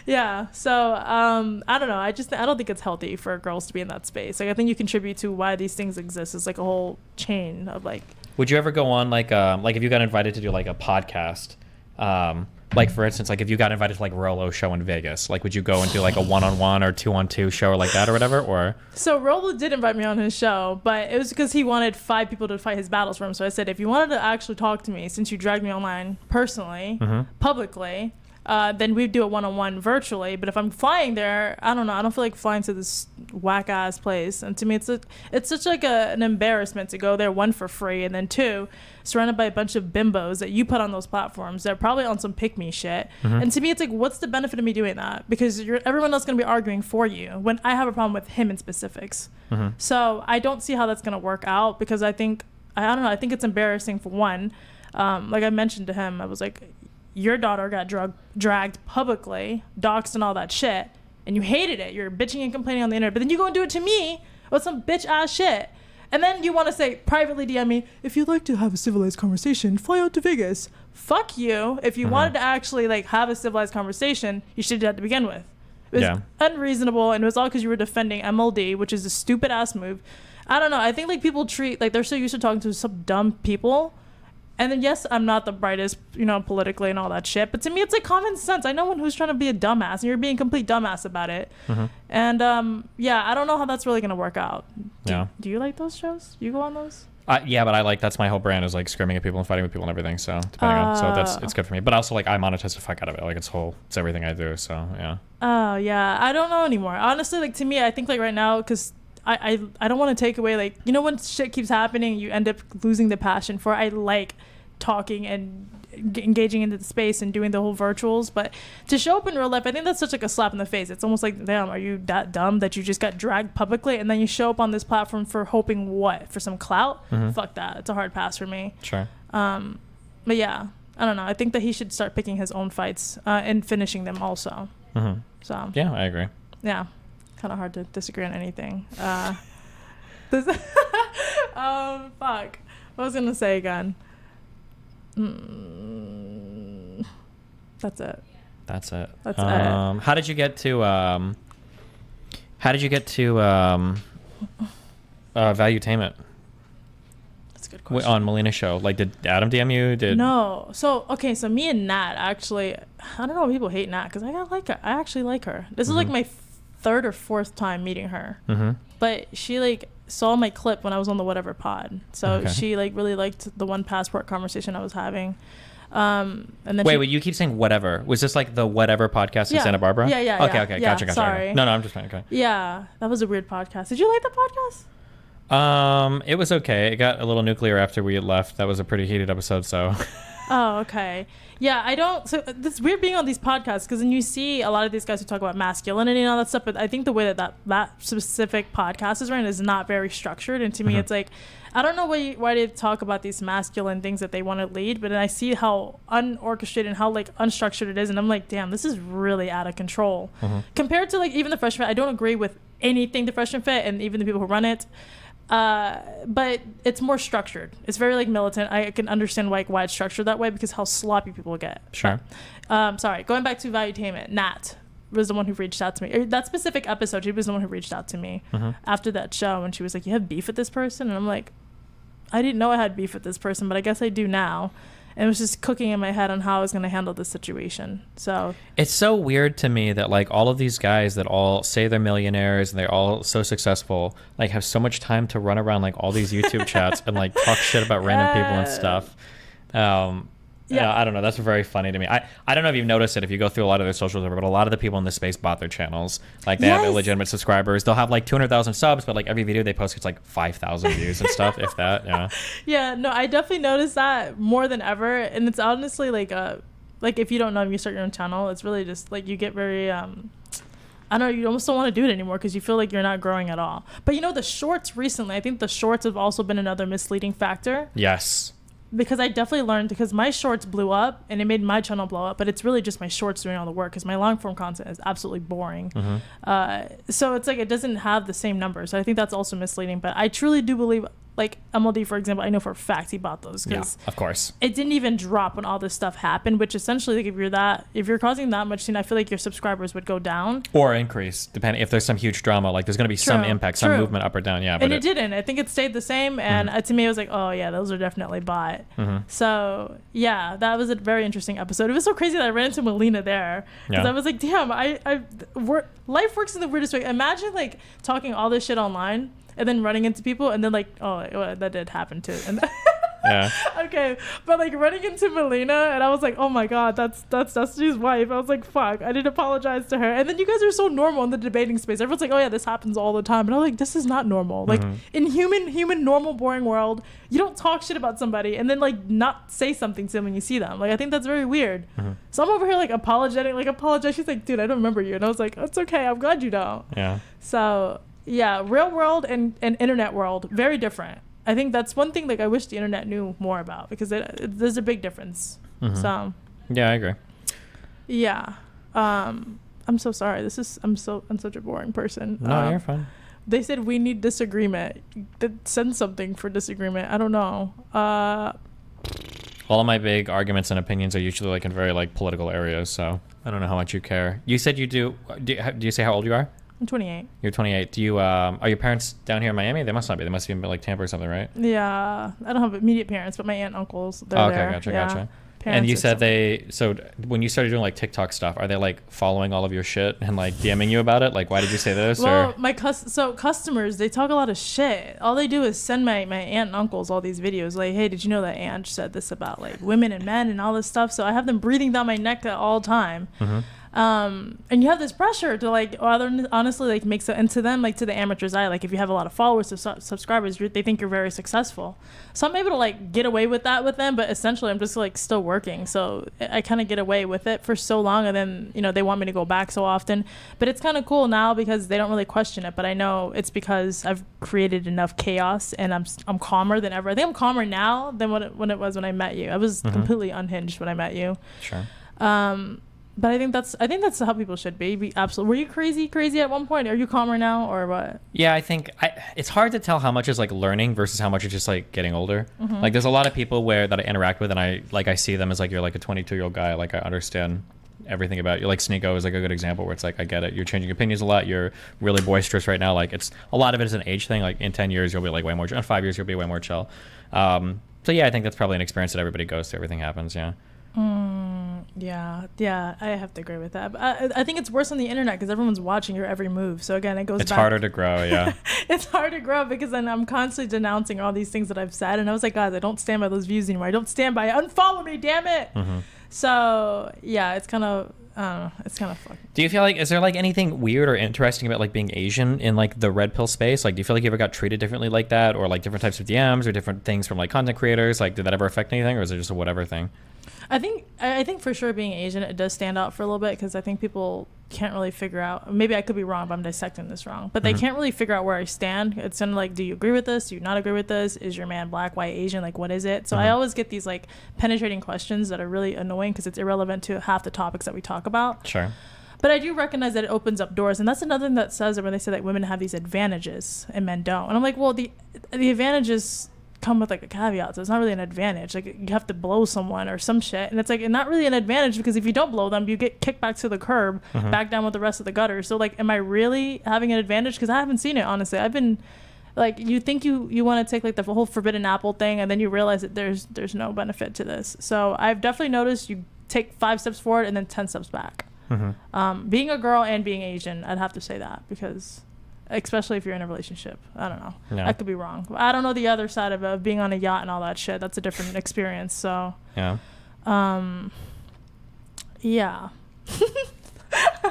Yeah. So I don't know. I don't think it's healthy for girls to be in that space. Like I think you contribute to why these things exist. It's like a whole chain of like. Would you ever go on like if you got invited to do like a podcast, like for instance, like if you got invited to like Rolo show in Vegas, like would you go and do like a 1-on-1 or 2-on-2 show or like that or whatever? Or so Rolo did invite me on his show, but it was because he wanted 5 people to fight his battles for him. So I said, if you wanted to actually talk to me, since you dragged me online personally, publicly, then we'd do a 1-on-1 virtually. But if I'm flying there, I don't know. I don't feel like flying to this whack ass place. And to me, it's such like an embarrassment to go there, 1, for free, and then 2, surrounded by a bunch of bimbos that you put on those platforms. They're probably on some pick me shit. And to me, it's like, what's the benefit of me doing that? Because everyone else is gonna be arguing for you when I have a problem with him in specifics. So I don't see how that's gonna work out, because I don't know. I think it's embarrassing for one. Like I mentioned to him, I was like, your daughter got dragged publicly, doxxed and all that shit, and you hated it. You're bitching and complaining on the internet, but then you go and do it to me with some bitch ass shit. And then you want to say, privately DM me, if you'd like to have a civilized conversation, fly out to Vegas. Fuck you. If you wanted to actually like have a civilized conversation, you should do that to begin with. It was unreasonable, and it was all because you were defending MLD, which is a stupid ass move. I don't know. I think like people treat, like they're so used to talking to some dumb people. And then, yes, I'm not the brightest, you know, politically and all that shit. But to me, it's like common sense. I know one who's trying to be a dumbass, and you're being a complete dumbass about it. And, yeah, I don't know how that's really going to work out. Do you like those shows? You go on those? Yeah, but that's my whole brand, is like screaming at people and fighting with people and everything. So it's good for me. But also like I monetize the fuck out of it. Like it's everything I do. So yeah. Oh yeah, I don't know anymore. Honestly, like to me, I think like right now, because I don't want to take away, like, you know, when shit keeps happening, you end up losing the passion for it. I like talking and engaging into the space and doing the whole virtuals, but to show up in real life, I think that's such like a slap in the face. It's almost like, damn, are you that dumb that you just got dragged publicly and then you show up on this platform for hoping what? For some clout? Fuck that. It's a hard pass for me. Sure. But yeah, I don't know. I think that he should start picking his own fights and finishing them also. So yeah, I agree. Yeah, kind of hard to disagree on anything. Fuck. What was I gonna say again? That's it. That's it. It. How did you get to Valuetainment? That's a good question. On Melina's show. Like, did Adam DM you? No. So me and Nat, actually, I don't know why people hate Nat, because I like her. I actually like her. This is like my 3rd or 4th time meeting her. But she like saw my clip when I was on the Whatever pod. So she like really liked the One Passport conversation I was having. And then wait, you keep saying Whatever. Was this like the Whatever podcast in Santa Barbara? Yeah. Okay, gotcha. Sorry. No, I'm just fine. Okay. Yeah, that was a weird podcast. Did you like the podcast? It was okay. It got a little nuclear after we had left. That was a pretty heated episode, so. Oh, okay. Yeah, I don't. So it's weird being on these podcasts, because then you see a lot of these guys who talk about masculinity and all that stuff. But I think the way that specific podcast is ran is not very structured. And to me, it's like, I don't know why they talk about these masculine things that they want to lead. But then I see how unorchestrated and how like unstructured it is. And I'm like, damn, this is really out of control. Compared to like even the Freshman Fit, I don't agree with anything the Freshman Fit and even the people who run it. But it's more structured. It's very like militant. I can understand why it's structured that way, because how sloppy people get. Sure. Sorry. Going back to Valuetainment, Nat. was the one who reached out to me. Or that specific episode, she was the one who reached out to me after that show, and she was like, "You have beef with this person?" And I'm like, "I didn't know I had beef with this person, but I guess I do now." And it was just cooking in my head on how I was going to handle this situation. So it's so weird to me that like all of these guys that all say they're millionaires and they're all so successful, like have so much time to run around like all these YouTube chats and like talk shit about random people and stuff. Yeah, I don't know. That's very funny to me. I don't know if you've noticed it if you go through a lot of their socials, but a lot of the people in this space bought their channels. Like they have illegitimate subscribers. They'll have like 200,000 subs, but like every video they post gets like 5,000 views and stuff, if that. Yeah. Yeah. No, I definitely noticed that more than ever, and it's honestly like if you don't know, if you start your own channel, it's really just like you get very I don't know, you almost don't want to do it anymore because you feel like you're not growing at all. But you know, the shorts recently, I think the shorts have also been another misleading factor. Yes. Because I definitely learned, because my shorts blew up and it made my channel blow up, but it's really just my shorts doing all the work because my long form content is absolutely boring. So it's like it doesn't have the same numbers. So I think that's also misleading. But I truly do believe, like MLD, for example, I know for a fact he bought those because of course it didn't even drop when all this stuff happened, which essentially like if you're causing that much scene, I feel like your subscribers would go down or increase depending if there's some huge drama, like there's going to be some impact, some movement up or down. Yeah, but and it didn't. I think it stayed the same, and to me it was like, oh yeah, those are definitely bought. So yeah, that was a very interesting episode. It was so crazy that I ran into Melina there because I was like, damn, life works in the weirdest way. Imagine like talking all this shit online and then running into people and then like, oh, that did happen too. And yeah. Okay, but like running into Melina and I was like, oh my god, that's Destiny's wife. I was like, fuck, I didn't apologize to her. And then you guys are so normal in the debating space. Everyone's like, oh yeah, this happens all the time. And I'm like, this is not normal. Like in human normal boring world, you don't talk shit about somebody and then like not say something to them when you see them. Like I think that's very weird. So I'm over here like apologize. She's like, dude, I don't remember you. And I was like, it's okay, I'm glad you don't. Yeah. So yeah, real world and internet world, very different. I think that's one thing like I wish the internet knew more about because there's a big difference. So yeah, I agree. Yeah. I'm so sorry. I'm such a boring person. No, you're fine. They said we need disagreement. Send something for disagreement. I don't know. All of my big arguments and opinions are usually like in very like political areas, so I don't know how much you care. You said you do you say how old you are? I'm 28. You're 28. Do you are your parents down here in Miami? They must not be. They must be in like Tampa or something, right? Yeah, I don't have immediate parents, but my aunt and uncles, they're there. Gotcha. Parents and you said so when you started doing like TikTok stuff, are they like following all of your shit and like DMing you about it? Like, why did you say this? Well, customers, they talk a lot of shit. All they do is send my aunt and uncles all these videos like, hey, did you know that Aunt said this about like women and men and all this stuff? So I have them breathing down my neck at all time. And you have this pressure to like honestly like make so, and to them like to the amateur's eye, like if you have a lot of followers or subscribers, they think you're very successful. So I'm able to like get away with that with them, but essentially I'm just like still working, so I kind of get away with it for so long, and then you know they want me to go back so often. But it's kind of cool now because they don't really question it, but I know it's because I've created enough chaos and I'm calmer than ever. I think I'm calmer now than when it was when I met you. I was completely unhinged when I met you. Sure. But I think that's how people should be. Absolutely. Were you crazy at one point? Are you calmer now or what? Yeah, I think it's hard to tell how much is like learning versus how much is just like getting older. Like there's a lot of people that I interact with and I see them as like you're like a 22-year-old guy. Like I understand everything about you. Like Sneeko is like a good example where it's like I get it. You're changing opinions a lot. You're really boisterous right now. Like it's a lot of it is an age thing. Like in 10 years you'll be like way more. In 5 years you'll be way more chill. So yeah, I think that's probably an experience that everybody goes through. Everything happens. Yeah. Yeah, I have to agree with that. But I think it's worse on the internet because everyone's watching your every move. So again, it's harder to grow. Yeah, it's hard to grow because then I'm constantly denouncing all these things that I've said, and I was like, guys, I don't stand by those views anymore. I don't stand by it. Unfollow me, damn it. So yeah, it's kind of fucking. Do you feel like is there like anything weird or interesting about like being Asian in like the red pill space? Like, do you feel like you ever got treated differently like that, or like different types of DMs or different things from like content creators? Like, did that ever affect anything, or is it just a whatever thing? I think for sure being Asian, it does stand out for a little bit because I think people can't really figure out, maybe I could be wrong, but I'm dissecting this wrong, but they can't really figure out where I stand. It's kind of like, do you agree with this? Do you not agree with this? Is your man black, white, Asian? Like, what is it? So I always get these like penetrating questions that are really annoying because it's irrelevant to half the topics that we talk about. Sure. But I do recognize that it opens up doors. And that's another thing that says it when they say that women have these advantages and men don't. And I'm like, well, the advantages come with like a caveat, so it's not really an advantage. Like you have to blow someone or some shit, and it's like not really an advantage because if you don't blow them, you get kicked back to the curb, back down with the rest of the gutter. So like, am I really having an advantage? Because I haven't seen it, honestly. I've been like, you think you want to take like the whole forbidden apple thing, and then you realize that there's no benefit to this. So I've definitely noticed you take 5 steps forward and then 10 steps back. Being a girl and being Asian, I'd have to say that, because especially if you're in a relationship. I don't know. Yeah. I could be wrong. I don't know the other side of it, being on a yacht and all that shit. That's a different experience. So, Yeah. Yeah.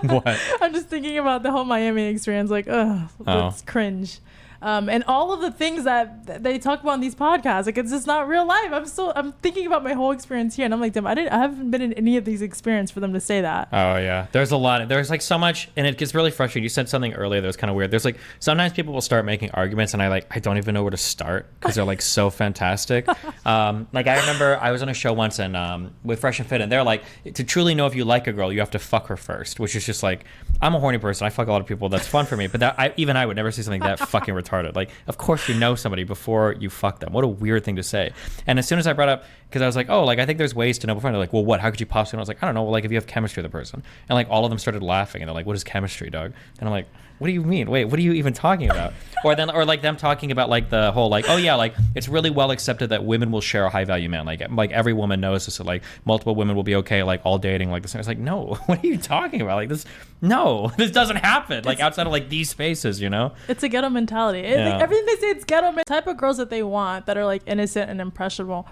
What? I'm just thinking about the whole Miami experience. Like, that's cringe. And all of the things that they talk about in these podcasts, like it's just not real life. I'm thinking about my whole experience here, and I'm like, damn, I haven't been in any of these experiences for them to say that. Oh yeah, there's a lot. There's like so much, and it gets really frustrating. You said something earlier that was kind of weird. There's like sometimes people will start making arguments, and I don't even know where to start because they're like so fantastic. Like I remember I was on a show once and with Fresh and Fit, and they're like, to truly know if you like a girl, you have to fuck her first, which is just like, I'm a horny person. I fuck a lot of people. That's fun for me, but I would never say something that fucking retarded. Like, of course you know somebody before you fuck them. What a weird thing to say. And as soon as I brought up, because I was like, oh, like I think there's ways to know before. They're like, well, what? How could you possibly know? I was like, I don't know. Well, like if you have chemistry with the person, and like all of them started laughing, and they're like, what is chemistry, Doug? And I'm like, what do you mean? Wait, what are you even talking about? or like them talking about like the whole like, oh yeah, like it's really well accepted that women will share a high value man. Like every woman knows this. So like multiple women will be okay, like all dating like this. I was like, no, what are you talking about? Like this, no, this doesn't happen. Like outside of like these spaces, you know? It's a ghetto mentality. Like, everything they say, it's ghetto. The type of girls that they want that are like innocent and impressionable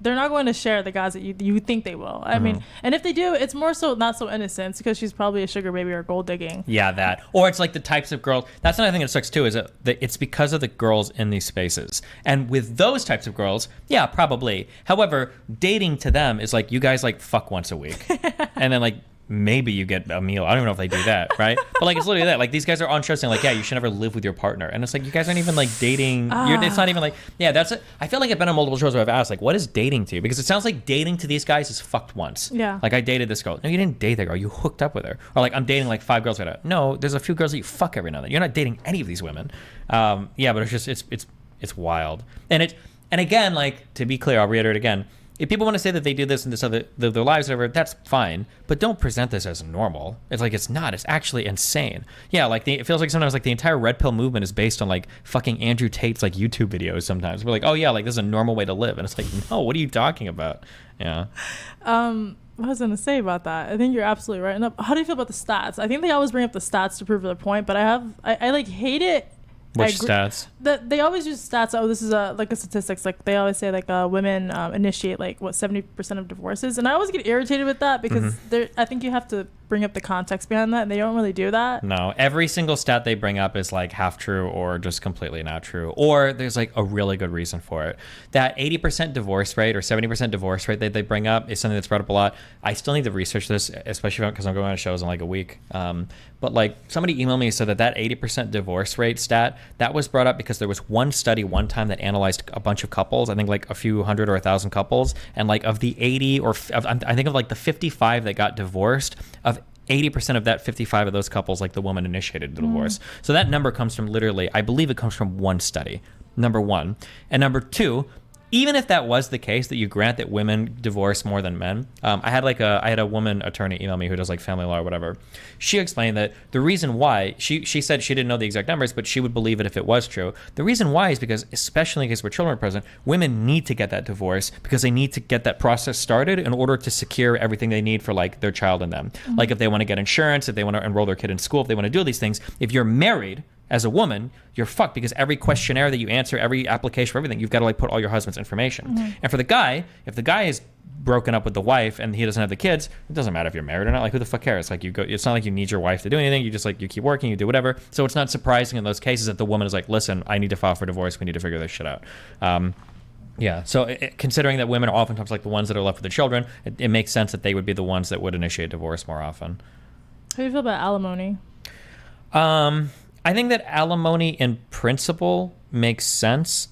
they're not going to share the guys that you think they will. I mean, and if they do, it's more so not so innocent because she's probably a sugar baby or gold digging. Yeah, that. Or it's like the types of girls. That's another thing that sucks too, is that it's because of the girls in these spaces. And with those types of girls, yeah, probably. However, dating to them is like, you guys like fuck once a week. And then like, maybe you get a meal. I don't even know if they do that, right? But like it's literally that. Like these guys are on show saying like, yeah, you should never live with your partner, and it's like you guys aren't even like dating. It's not even like, yeah, that's it. I feel like I've been on multiple shows where I've asked like, what is dating to you? Because it sounds like dating to these guys is fucked once. Yeah. Like I dated this girl. No, you didn't date that girl. You hooked up with her. Or like I'm dating like 5 girls right now. No, there's a few girls that you fuck every now and then. You're not dating any of these women. Yeah, but it's just it's wild. And again, like to be clear, I'll reiterate again. If people want to say that they do this and this other their lives, whatever, that's fine. But don't present this as normal. It's like it's not. It's actually insane. Yeah, like it feels like sometimes like the entire red pill movement is based on like fucking Andrew Tate's like YouTube videos. Sometimes we're like, oh yeah, like this is a normal way to live, and it's like, no, what are you talking about? Yeah. What I was gonna say about that, I think you're absolutely right. And how do you feel about the stats? I think they always bring up the stats to prove their point, but I like hate it. Which stats? They always use stats. Oh, this is a statistics. Like they always say like women initiate like 70% of divorces, and I always get irritated with that because I think you have to bring up the context behind that, and they don't really do that. No, every single stat they bring up is like half true or just completely not true, or there's like a really good reason for it. That 80% divorce rate or 70% divorce rate that they bring up is something that's brought up a lot. I still need to research this, especially because I'm going on shows in like a week. But like somebody emailed me and said that 80% divorce rate stat, that was brought up because there was one study one time that analyzed a bunch of couples, I think like a few hundred or 1,000 couples, and like of the 80 or I think of like the 55 that got divorced, of 80% of that 55 of those couples, like the woman initiated the divorce. So that number comes from literally, I believe it comes from one study, number one. And number two, even if that was the case, that you grant that women divorce more than men, I had a woman attorney email me who does like family law or whatever. She explained that the reason why, she said she didn't know the exact numbers, but she would believe it if it was true. The reason why is because, especially in case where children are present, women need to get that divorce because they need to get that process started in order to secure everything they need for like their child and them. Like if they want to get insurance, if they want to enroll their kid in school, if they want to do these things, if you're married, as a woman, you're fucked because every questionnaire that you answer, every application for everything, you've got to like put all your husband's information. And for the guy, if the guy is broken up with the wife and he doesn't have the kids, it doesn't matter if you're married or not. Like who the fuck cares? Like it's not like you need your wife to do anything. You just like, you keep working, you do whatever. So it's not surprising in those cases that the woman is like, listen, I need to file for divorce. We need to figure this shit out. Yeah. So considering that women are oftentimes like the ones that are left with the children, it makes sense that they would be the ones that would initiate divorce more often. How do you feel about alimony? I think that alimony in principle makes sense.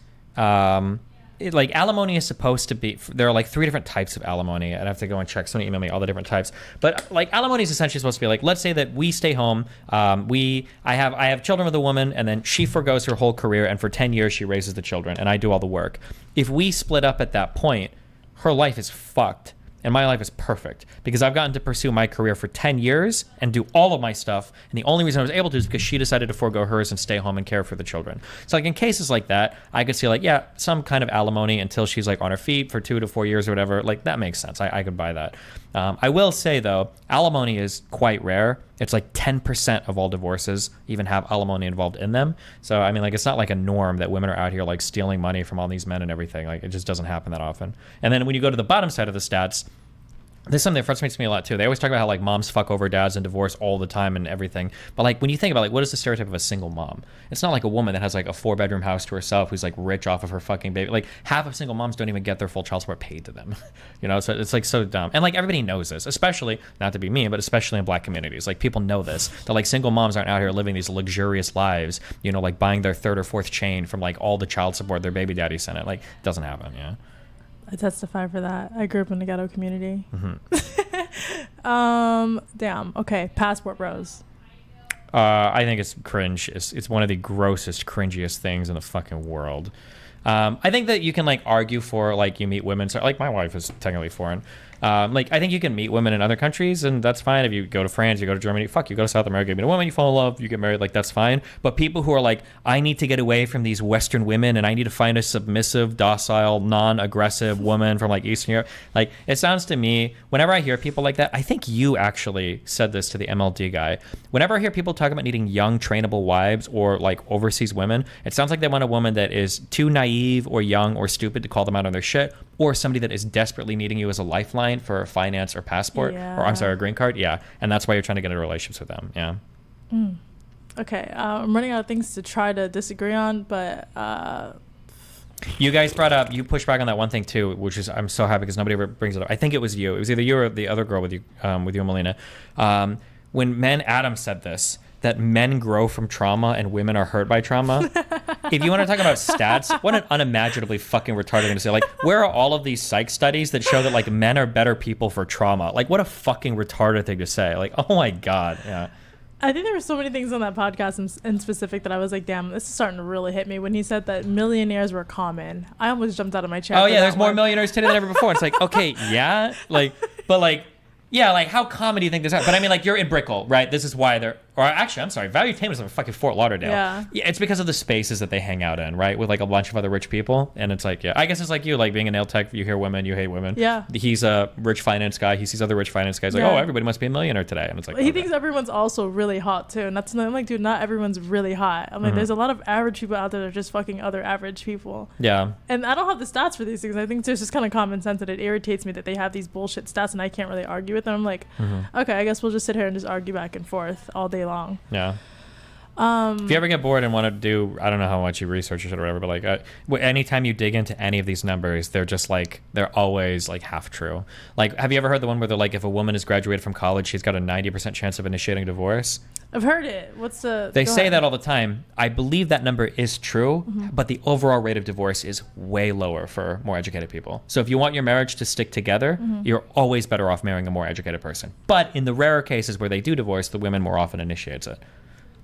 like alimony is supposed to be, there are like 3 different types of alimony. I'd have to go and check. Somebody email me all the different types. But like alimony is essentially supposed to be like, let's say that we stay home. I have children with a woman, and then she forgoes her whole career, and for 10 years she raises the children, and I do all the work. If we split up at that point, her life is fucked. And my life is perfect because I've gotten to pursue my career for 10 years and do all of my stuff. And the only reason I was able to is because she decided to forego hers and stay home and care for the children. So like in cases like that, I could see like, yeah, some kind of alimony until she's like on her feet for 2 to 4 years or whatever. Like that makes sense. I could buy that. I will say though, alimony is quite rare. It's like 10% of all divorces even have alimony involved in them. So I mean, like it's not like a norm that women are out here like stealing money from all these men and everything. Like it just doesn't happen that often. And then when you go to the bottom side of the stats, this is something that frustrates me a lot too. They always talk about how like moms fuck over dads and divorce all the time and everything. But like when you think about like what is the stereotype of a single mom? It's not like a woman that has like a 4-bedroom house to herself who's like rich off of her fucking baby. Like half of single moms don't even get their full child support paid to them. You know, so it's like so dumb. And like everybody knows this, especially not to be mean, but especially in black communities. Like people know this. That like single moms aren't out here living these luxurious lives, you know, like buying their 3rd or 4th chain from like all the child support their baby daddy sent it. Like it doesn't happen, yeah. I testify for that. I grew up in the ghetto community. Damn. Okay. Passport bros. I think it's cringe. It's one of the grossest, cringiest things in the fucking world. I think that you can like argue for like you meet women. So like my wife is technically foreign. Like I think you can meet women in other countries and that's fine. If you go to France, you go to Germany, you go to South America, you meet a woman, you fall in love, you get married, like that's fine. But people who are like, I need to get away from these Western women and I need to find a submissive, docile, non-aggressive woman from like Eastern Europe. Like it sounds to me, whenever I hear people like that, I think you actually said this to the MLD guy. Whenever I hear people talk about needing young, trainable wives or like overseas women, it sounds like they want a woman that is too naive or young or stupid to call them out on their shit, or somebody that is desperately needing you as a lifeline for finance or passport, or I'm sorry, a green card. Yeah. And that's why you're trying to get into relationships with them. Yeah. Okay. I'm running out of things to try to disagree on, but you guys you pushed back on that one thing too, which is I'm so happy because nobody ever brings it up. I think it was you. It was either you or the other girl with you and Melina. When Adam said this, that men grow from trauma and women are hurt by trauma. If you want to talk about stats, what an unimaginably fucking retarded thing to say. Like, where are all of these psych studies that show that like men are better people for trauma? Like, what a fucking retarded thing to say. Like, oh my God. Yeah. I think there were so many things on that podcast in specific that I was like, damn, this is starting to really hit me. When he said that millionaires were common, I almost jumped out of my chair. Oh yeah, there's more millionaires today than ever before. It's like, okay, yeah, like, but like, yeah, like how common do you think this is? But I mean, like you're in Brickell, right? This is why they're, or actually, I'm sorry, Valuetainment is in fucking Fort Lauderdale. Yeah. It's because of the spaces that they hang out in, right? With like a bunch of other rich people. And it's like, yeah, I guess it's like you, like being a nail tech, you hear women, you hate women. Yeah. He's a rich finance guy. He sees other rich finance guys like, oh, everybody must be a millionaire today. And it's like, he thinks everyone's also really hot too. And that's, I'm like, dude, not everyone's really hot. I'm like, there's a lot of average people out there that are just fucking other average people. Yeah. And I don't have the stats for these things. I think there's just kind of common sense that it irritates me that they have these bullshit stats and I can't really argue with them. I'm like, okay, I guess we'll just sit here and just argue back and forth all day long. Yeah. If you ever get bored and want to do, I don't know how much you research or whatever, but like anytime you dig into any of these numbers, they're just like, they're always like half true. Like, have you ever heard the one where they're like, if a woman is graduated from college, she's got a 90% chance of initiating divorce? I've heard it. What's the... They say that all the time. I believe that number is true, but the overall rate of divorce is way lower for more educated people. So if you want your marriage to stick together, you're always better off marrying a more educated person. But in the rarer cases where they do divorce, the women more often initiates it.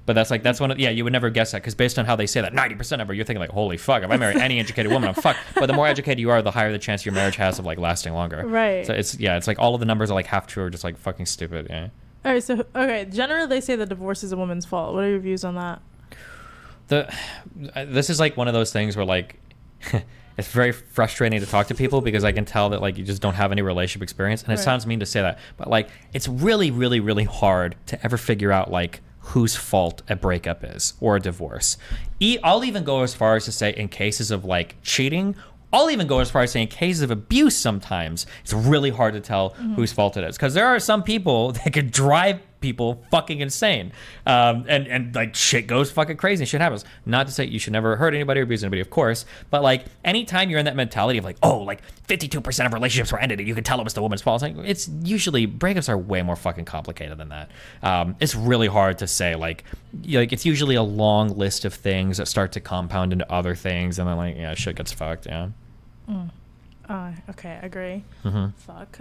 But that's one of, you would never guess that because based on how they say that 90% number, you're thinking like, holy fuck, if I marry any educated woman, I'm fucked. But the more educated you are, the higher the chance your marriage has of like lasting longer. Right. So it's like all of the numbers are like half true or just like fucking stupid. Yeah. All right. So, okay. Generally, they say that divorce is a woman's fault. What are your views on that? This is like one of those things where like, it's very frustrating to talk to people because I can tell that like you just don't have any relationship experience. And it sounds mean to say that, but like it's really, really, really hard to ever figure out like whose fault a breakup is or a divorce. I'll even go as far as to say in cases of like cheating, I'll even go as far as saying in cases of abuse sometimes, it's really hard to tell whose fault it is. Because there are some people that could drive people fucking insane. And like shit goes fucking crazy and shit happens. Not to say you should never hurt anybody or abuse anybody, of course. But like anytime you're in that mentality of like, oh, like 52% of relationships were ended and you can tell it was the woman's fault. It's usually, breakups are way more fucking complicated than that. It's really hard to say like it's usually a long list of things that start to compound into other things and then like, yeah, shit gets fucked, yeah. Okay, agree. Fuck.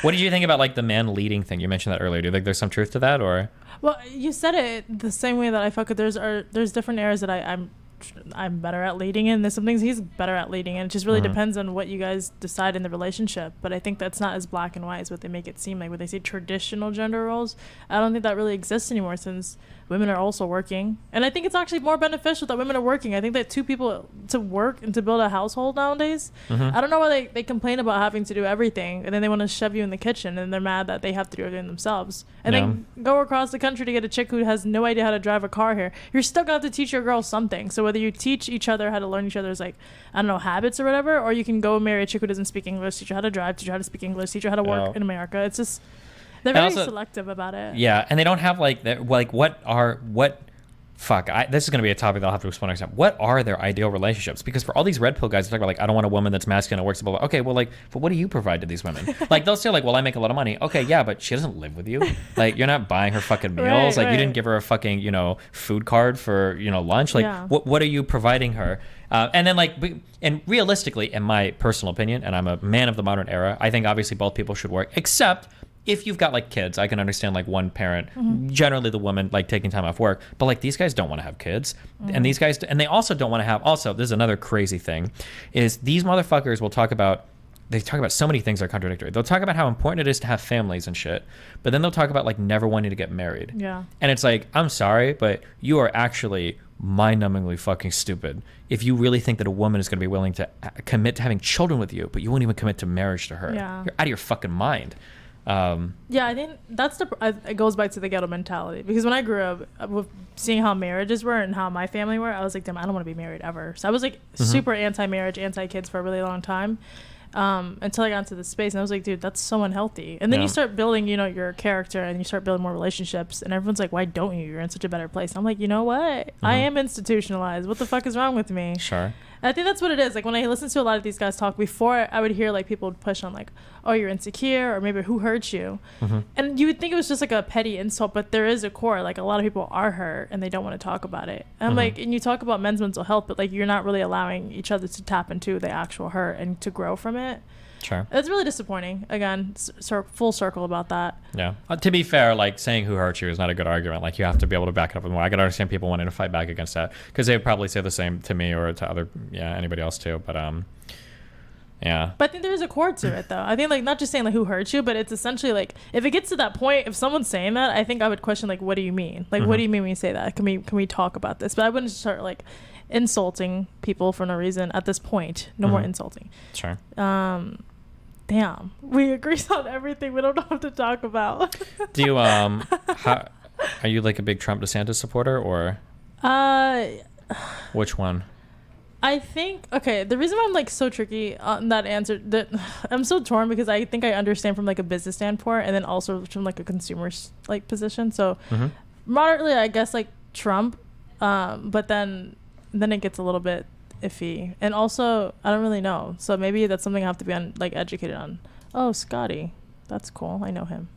What did you think about like the man leading thing? You mentioned that earlier. Do you think there's some truth to that, or? Well, you said it the same way that I fuck with. There's different areas that I'm better at leading in. There's some things he's better at leading in. It just really depends on what you guys decide in the relationship. But I think that's not as black and white as what they make it seem like. When they say traditional gender roles, I don't think that really exists anymore since women are also working. And I think it's actually more beneficial that women are working. I think that two people to work and to build a household nowadays, I don't know why they complain about having to do everything and then they want to shove you in the kitchen and they're mad that they have to do everything themselves. And then go across the country to get a chick who has no idea how to drive a car here. You're still going to have to teach your girl something. So whether you teach each other how to learn each other's, like, I don't know, habits or whatever, or you can go marry a chick who doesn't speak English, teach her how to drive, teach her how to speak English, teach her how to work in America. It's just, they're very selective about it. Yeah, and they don't have like this is going to be a topic that I'll have to explain next time. What are their ideal relationships? Because for all these red pill guys, they're talking about like, I don't want a woman that's masculine and works, blah, blah. Okay, well, like, but what do you provide to these women? Like, they'll say like, well, I make a lot of money. Okay, yeah, but she doesn't live with you. Like, you're not buying her fucking meals. You didn't give her a fucking, food card for, lunch. Like, what are you providing her? And then and realistically, in my personal opinion, and I'm a man of the modern era, I think obviously both people should work, except if you've got like kids. I can understand like one parent, generally the woman, like taking time off work, but like these guys don't want to have kids, and these guys, and they also don't want to have. Also, this is another crazy thing, is these motherfuckers will talk about. They talk about so many things that are contradictory. They'll talk about how important it is to have families and shit, but then they'll talk about like never wanting to get married. Yeah. And it's like, I'm sorry, but you are actually mind-numbingly fucking stupid if you really think that a woman is going to be willing to commit to having children with you, but you won't even commit to marriage to her. Yeah. You're out of your fucking mind. Yeah, I think that's it goes back to the ghetto mentality, because when I grew up with seeing how marriages were and how my family were, I was like, damn, I don't want to be married ever. So I was like super anti-marriage, anti-kids for a really long time, until I got into the space and I was like, dude, that's so unhealthy. And then you start building, your character, and you start building more relationships, and everyone's like, why don't you? You're in such a better place. And I'm like, you know what? I am institutionalized. What the fuck is wrong with me? Sure. I think that's what it is. Like, when I listen to a lot of these guys talk before, I would hear like people would push on like, oh, you're insecure, or maybe who hurt you, and you would think it was just like a petty insult, but there is a core. Like, a lot of people are hurt and they don't want to talk about it. And I'm like, and you talk about men's mental health, but like, you're not really allowing each other to tap into the actual hurt and to grow from it. Sure. It's really disappointing. Again, full circle about that. Yeah. To be fair, like, saying who hurt you is not a good argument. Like, you have to be able to back it up with more. I can understand people wanting to fight back against that, because they would probably say the same to me or to anybody else too. But yeah. But I think there is a core to it, though. I think, like, not just saying like who hurt you, but it's essentially like, if it gets to that point, if someone's saying that, I think I would question like, what do you mean? Like, what do you mean when you say that? Can we talk about this? But I wouldn't start like insulting people for no reason at this point. No more insulting. Sure. Damn, we agree on everything. We don't know what to talk about. Do you are you like a big Trump DeSantis supporter, or which one? I think, okay, the reason why I'm like so tricky on that answer, that I'm so torn, because I think I understand from like a business standpoint, and then also from like a consumer's like position. So moderately, I guess, like Trump, but then it gets a little bit iffy, and also I don't really know, so maybe that's something I have to be educated on. Oh, Scotty, that's cool. I know him.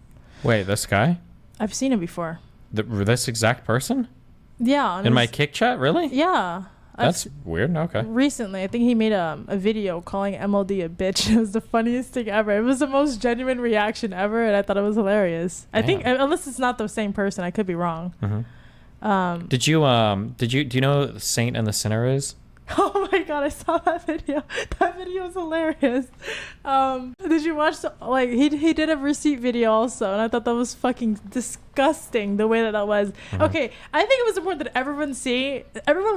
Wait, this guy? I've seen him before. This exact person? Yeah. In my kick chat, really? Yeah. That's weird. Okay. Recently, I think he made a video calling MLD a bitch. It was the funniest thing ever. It was the most genuine reaction ever, and I thought it was hilarious. Damn. I think, unless it's not the same person, I could be wrong. Do you know Saint and the Sinner is? Oh my god, I saw that video. That video was hilarious. Did you watch he did a receipt video also, and I thought that was fucking disgusting the way that was. Okay, I think it was important that everyone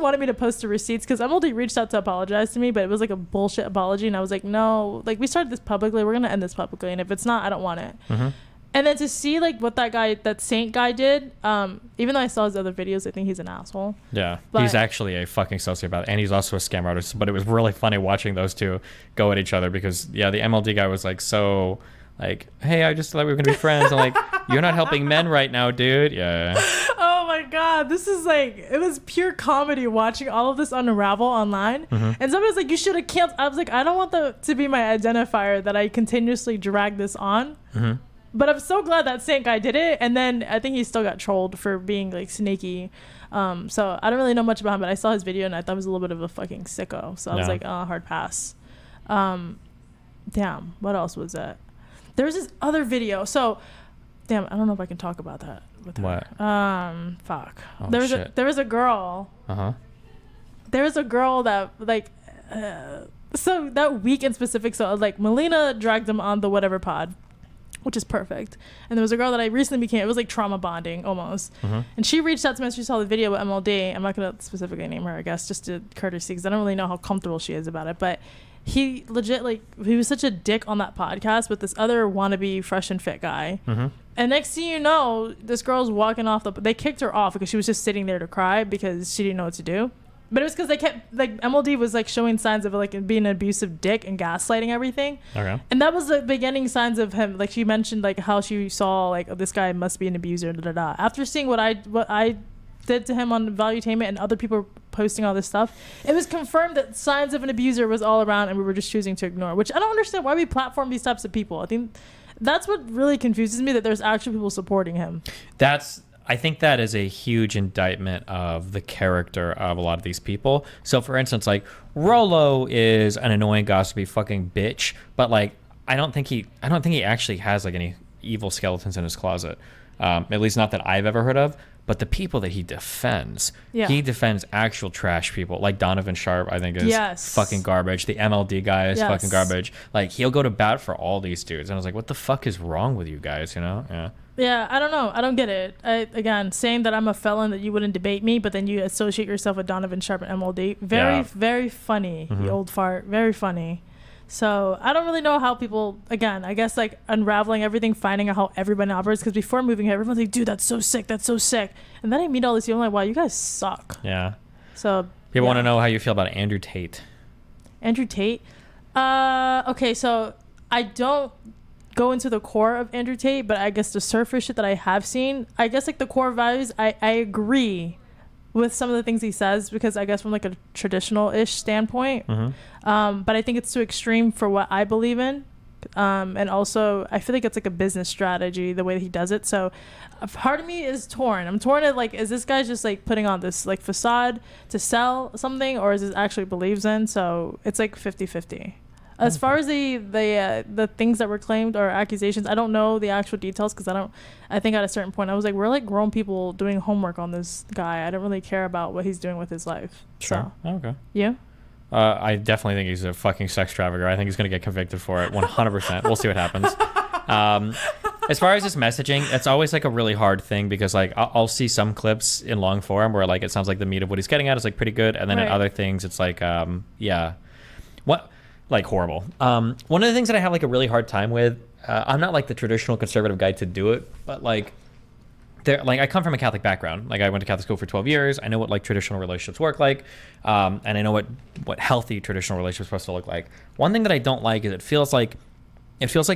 wanted me to post the receipts, because MLD reached out to apologize to me, but it was like a bullshit apology, and I was like, no, like, we started this publicly, we're gonna end this publicly, and if it's not, I don't want it. And then to see like what that Saint guy did, even though I saw his other videos, I think he's an asshole. Yeah, he's actually a fucking sociopath, and he's also a scam artist. But it was really funny watching those two go at each other, because the MLD guy was like, so like, hey, I just thought we were gonna be friends. I'm like, you're not helping men right now, dude. Yeah. Oh my god, this is like, it was pure comedy watching all of this unravel online. And somebody was like, you should have canceled. I was like, I don't want to be my identifier that I continuously drag this on. But I'm so glad that Saint guy did it. And then I think he still got trolled for being like sneaky. So I don't really know much about him, but I saw his video and I thought he was a little bit of a fucking sicko. So I was like, hard pass. Damn, what else was that? There was this other video. So, damn, I don't know if I can talk about that with her. What? Fuck. Oh, there was a girl. Uh-huh. There was a girl that like so that week in specific, so like Melina dragged him on the whatever pod, which is perfect. And there was a girl that I recently became, it was like trauma bonding almost. And she reached out to me after she saw the video with MLD. I'm not going to specifically name her, I guess, just to courtesy, because I don't really know how comfortable she is about it. But he legit, like, he was such a dick on that podcast with this other wannabe fresh and fit guy. And next thing you know, this girl's walking off they kicked her off because she was just sitting there to cry because she didn't know what to do. But it was because they kept, like, MLD was, like, showing signs of, like, being an abusive dick and gaslighting everything. Okay. And that was the beginning signs of him. Like, she mentioned, like, how she saw, like, oh, this guy must be an abuser, da-da-da. After seeing what I did to him on Valuetainment and other people posting all this stuff, it was confirmed that signs of an abuser was all around and we were just choosing to ignore, which I don't understand why we platform these types of people. I think that's what really confuses me, that there's actually people supporting him. I think that is a huge indictment of the character of a lot of these people. So, for instance, like, Rolo is an annoying, gossipy fucking bitch, but, like, I don't think he actually has, like, any evil skeletons in his closet. At least not that I've ever heard of. But the people that he defends, he defends actual trash people. Like Donovan Sharp, I think, is fucking garbage. The MLD guy is fucking garbage. Like, he'll go to bat for all these dudes. And I was like, what the fuck is wrong with you guys, you know? Yeah. Yeah, I don't know. I don't get it. Again, saying that I'm a felon, that you wouldn't debate me, but then you associate yourself with Donovan Sharp and MLD. Very funny, you old fart. Very funny. So I don't really know how people, again, I guess, like, unraveling everything, finding out how everybody operates. Because before moving here, everyone's like, dude, that's so sick. That's so sick. And then I meet all these people. I'm like, wow, you guys suck. Yeah. So people want to know how you feel about Andrew Tate. Andrew Tate? Okay, so I don't go into the core of Andrew Tate, but I guess the surface shit that I have seen, I guess, like, the core values, I agree with some of the things he says, because I guess from, like, a traditional-ish standpoint, but I think it's too extreme for what I believe in, and also I feel like it's like a business strategy the way that he does it. So part of me is torn. I'm torn at, like, is this guy just, like, putting on this, like, facade to sell something, or is it actually believes in? So it's like 50-50. As far as the things that were claimed or accusations, I don't know the actual details, because I think at a certain point I was like, we're like grown people doing homework on this guy. I don't really care about what he's doing with his life. Sure. So. Okay. Yeah. I definitely think he's a fucking sex trafficker. I think he's going to get convicted for it 100%. We'll see what happens. As far as his messaging, it's always, like, a really hard thing, because, like, I'll see some clips in long form where, like, it sounds like the meat of what he's getting at is, like, pretty good. And then in other things, it's like, like, horrible. One of the things that I have, like, a really hard time with, I'm not, like, the traditional conservative guy to do it, but, like, I come from a Catholic background. Like, I went to Catholic school for 12 years. I know what, like, traditional relationships work like, and I know what healthy traditional relationships are supposed to look like. One thing that I don't like is it feels like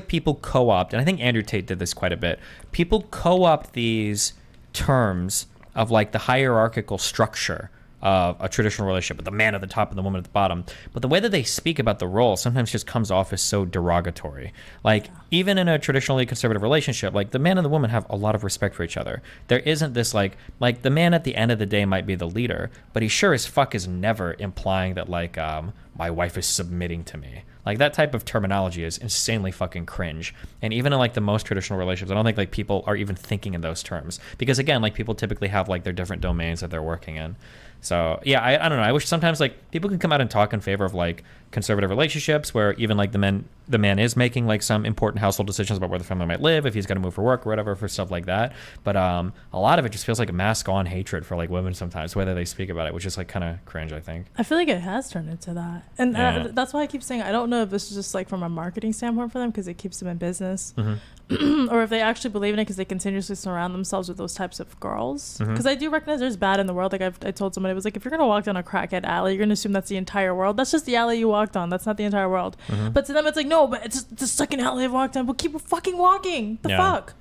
people co-opt, and I think Andrew Tate did this quite a bit. People co-opt these terms of, like, the hierarchical structure of a traditional relationship with the man at the top and the woman at the bottom. But the way that they speak about the role sometimes just comes off as so derogatory. Like, even in a traditionally conservative relationship, like, the man and the woman have a lot of respect for each other. There isn't this, like the man at the end of the day might be the leader, but he sure as fuck is never implying that, like, my wife is submitting to me. Like, that type of terminology is insanely fucking cringe. And even in, like, the most traditional relationships, I don't think, like, people are even thinking in those terms. Because, again, like, people typically have, like, their different domains that they're working in. So, yeah, I don't know. I wish sometimes, like, people can come out and talk in favor of, like, conservative relationships where even, like, the man is making, like, some important household decisions about where the family might live, if he's going to move for work or whatever, for stuff like that. But a lot of it just feels like a mask-on hatred for, like, women sometimes, whether they speak about it, which is, like, kind of cringe, I think. I feel like it has turned into that. And that's why I keep saying I don't know if this is just, like, from a marketing standpoint for them, because it keeps them in business, or if they actually believe in it because they continuously surround themselves with those types of girls. Because I do recognize there's bad in the world. Like, I told somebody, it was like, if you're going to walk down a crackhead alley, you're going to assume that's the entire world. That's just the alley you walked on. That's not the entire world. But to them, it's like, no, but it's the second alley I've walked on. But keep fucking walking. The fuck?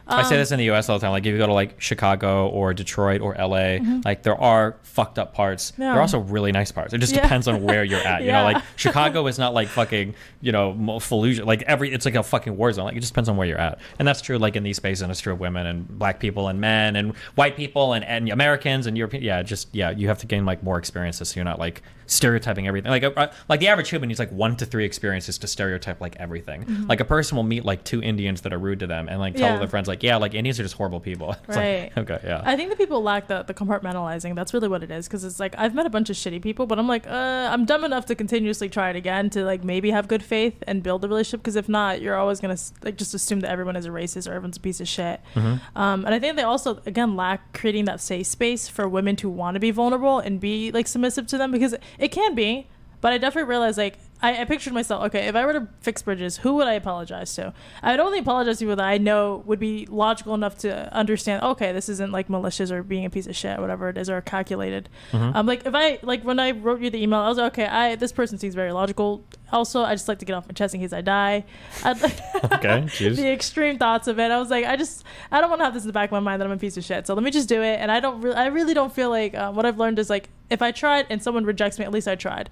I say this in the U.S. all the time. Like, if you go to like Chicago or Detroit or L.A., like there are fucked up parts. Yeah. There are also really nice parts. It just depends on where you're at. You know, like Chicago is not like fucking, you know, Fallujah. Like it's like a fucking war zone. Like it just depends on where you're at. And that's true like in these spaces, and it's true of women and black people and men and white people and Americans and European. Yeah, you have to gain like more experiences, so you're not like stereotyping everything. Like the average human needs like 1 to 3 experiences to stereotype like everything. Like a person will meet like 2 Indians that are rude to them and like tell their friends like, yeah, like Indians are just horrible people. It's Right. like, okay, yeah. I think the people lack the compartmentalizing. That's really what it is. Because it's like, I've met a bunch of shitty people, but I'm like, I'm dumb enough to continuously try it again to like maybe have good faith and build a relationship. Because if not, you're always going to like just assume that everyone is a racist or everyone's a piece of shit. And I think they also, again, lack creating that safe space for women to want to be vulnerable and be like submissive to them, because it can be. But I definitely realized, like, I pictured myself, okay, if I were to fix bridges, who would I apologize to? I would only apologize to people that I know would be logical enough to understand, okay, this isn't, like, malicious or being a piece of shit or whatever it is, or calculated. Like, if I, like, when I wrote you the email, I was like, okay, this person seems very logical. Also, I just like to get off my chest in case I die. Okay, jeez. The extreme thoughts of it. I was like, I don't want to have this in the back of my mind that I'm a piece of shit. So let me just do it. And I really don't feel like, what I've learned is, like, if I tried and someone rejects me, at least I tried.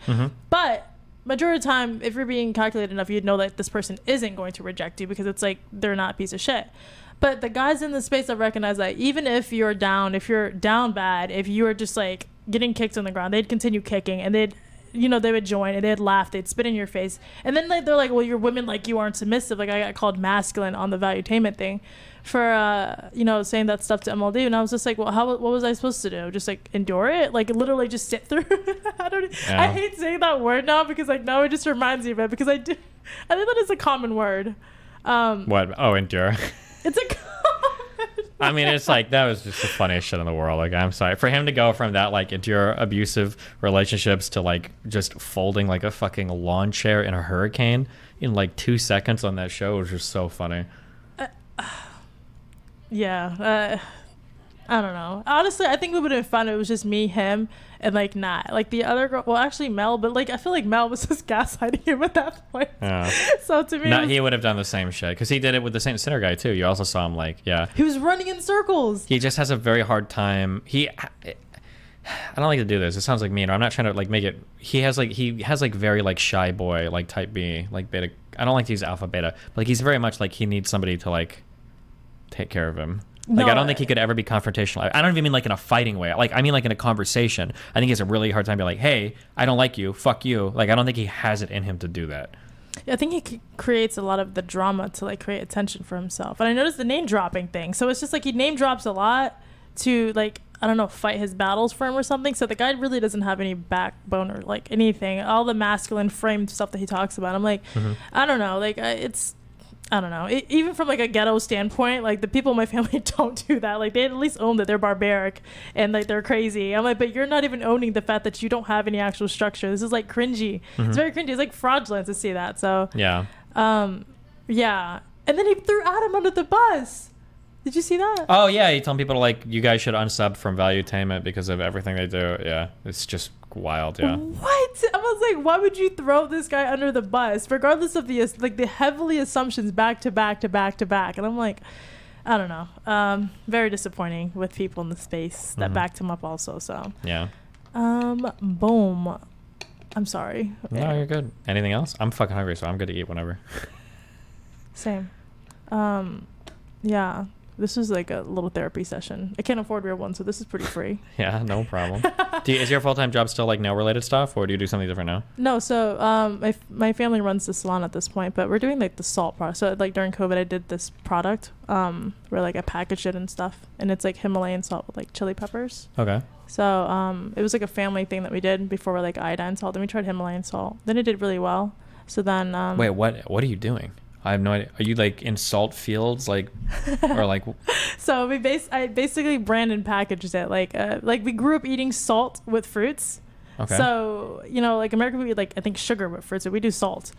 But majority of the time, if you're being calculated enough, you'd know that this person isn't going to reject you, because it's like they're not a piece of shit. But the guys in the space that recognize that even if you're down bad, if you were just like getting kicked on the ground, they'd continue kicking, and they would join, and they'd laugh, they'd spit in your face. And then like they're like, well, you're women, like you aren't submissive. Like I got called masculine on the valuetainment thing for saying that stuff to MLD, and I was just like, well, what was I supposed to do? Just like endure it? Like literally just sit through? I hate saying that word now, because like now it just reminds me of it, because I think that is a common word. What? Oh, endure. It's a common I mean, it's like, that was just the funniest shit in the world. Like, I'm sorry for him to go from that, like, endure abusive relationships to like just folding like a fucking lawn chair in a hurricane in like 2 seconds on that show was just so funny. Yeah, I don't know. Honestly, I think it would have been fun if it was just me, him, and like Nat. Like the other girl, well, actually Mel, but like I feel like Mel was just gaslighting him at that point. Yeah. So to me, He would have done the same shit, because he did it with the Saint Sinner guy too. You also saw him like, yeah. He was running in circles. He just has a very hard time. I don't like to do this. It sounds like mean. I'm not trying to like make it. He has like very like shy boy, like type B, like beta. I don't like to use alpha beta, but like he's very much like he needs somebody to like take care of him. Like, no, I don't think he could ever be confrontational. I don't even mean like in a fighting way. Like, I mean like in a conversation. I think he has a really hard time being like, hey, I don't like you. Fuck you. Like, I don't think he has it in him to do that. I think he creates a lot of the drama to like create attention for himself. And I noticed the name dropping thing. So it's just like he name drops a lot to like, I don't know, fight his battles for him or something. So the guy really doesn't have any backbone or like anything. All the masculine framed stuff that he talks about. I'm like, I don't know. Like, I don't know. Even from like a ghetto standpoint, like the people in my family don't do that. Like they at least own that they're barbaric and like they're crazy. I'm like, but you're not even owning the fact that you don't have any actual structure. This is like cringy. It's very cringy. It's like fraudulent to see that. So yeah. Yeah. And then he threw Adam under the bus. Did you see that? Oh yeah, he told people to like, you guys should unsub from Valuetainment because of everything they do. Yeah, it's just wild. Yeah. What? I was like, why would you throw this guy under the bus, regardless of the like the heavily assumptions back to back to back to back? And I'm like, I don't know. Very disappointing with people in the space that backed him up also. So yeah. Boom. I'm sorry. No, you're good. Anything else? I'm fucking hungry, so I'm good to eat whenever. Same. Yeah. This is like a little therapy session. I can't afford real one, so this is pretty free. Yeah, no problem. Is your full-time job still like nail-related stuff, or do you do something different now? No, so my family runs the salon at this point, but we're doing like the salt product. So like during COVID, I did this product where like I packaged it and stuff, and it's like Himalayan salt with like chili peppers. Okay. So it was like a family thing that we did before we're like iodine salt. Then we tried Himalayan salt. Then it did really well. So then wait, what are you doing? I have no idea. Are you like in salt fields, like, or like? So I basically brand and packaged it like we grew up eating salt with fruits. Okay. So like America, we eat like I think sugar with fruits, so we do salt.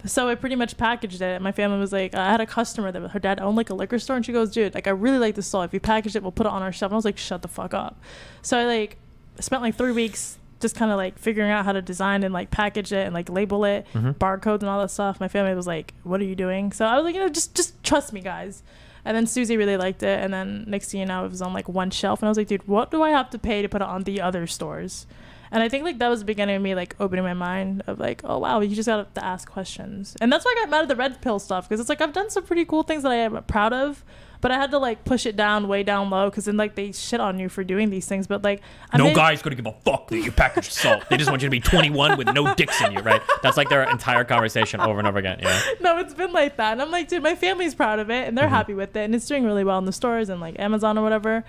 So I pretty much packaged it. My family was like, I had a customer that her dad owned like a liquor store, and she goes, dude, like I really like this salt. If you package it, we'll put it on our shelf. And I was like, shut the fuck up. So I like spent like 3 weeks just kind of like figuring out how to design and like package it and like label it, barcodes and all that stuff. My family was like, what are you doing? So I was like, just trust me, guys. And then Susie really liked it. And then next thing you know, it was on like one shelf. And I was like, dude, what do I have to pay to put it on the other stores? And I think like that was the beginning of me like opening my mind of like, oh wow, you just got to ask questions. And that's why I got mad at the red pill stuff, because it's like I've done some pretty cool things that I am proud of, but I had to like push it down way down low, because then like they shit on you for doing these things. But like no guy's gonna give a fuck that you package salt. They just want you to be 21 with no dicks in you, right? That's like their entire conversation over and over again. Yeah. No, it's been like that. And I'm like, dude, my family's proud of it and they're happy with it, and it's doing really well in the stores and like Amazon or whatever.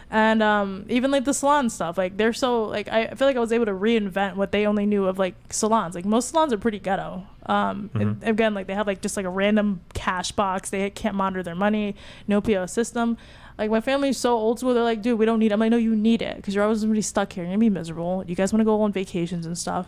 And even like the salon stuff, like they're so like, I feel like I was able to reinvent what they only knew of like salons. Like most salons are pretty ghetto. And again, like they have like just like a random cash box. They can't monitor their money, no POS system. Like my family's so old school. They're like, dude, we don't need it. I'm like, no, you need it, because you're always gonna be stuck here. You're gonna be miserable. You guys want to go on vacations and stuff.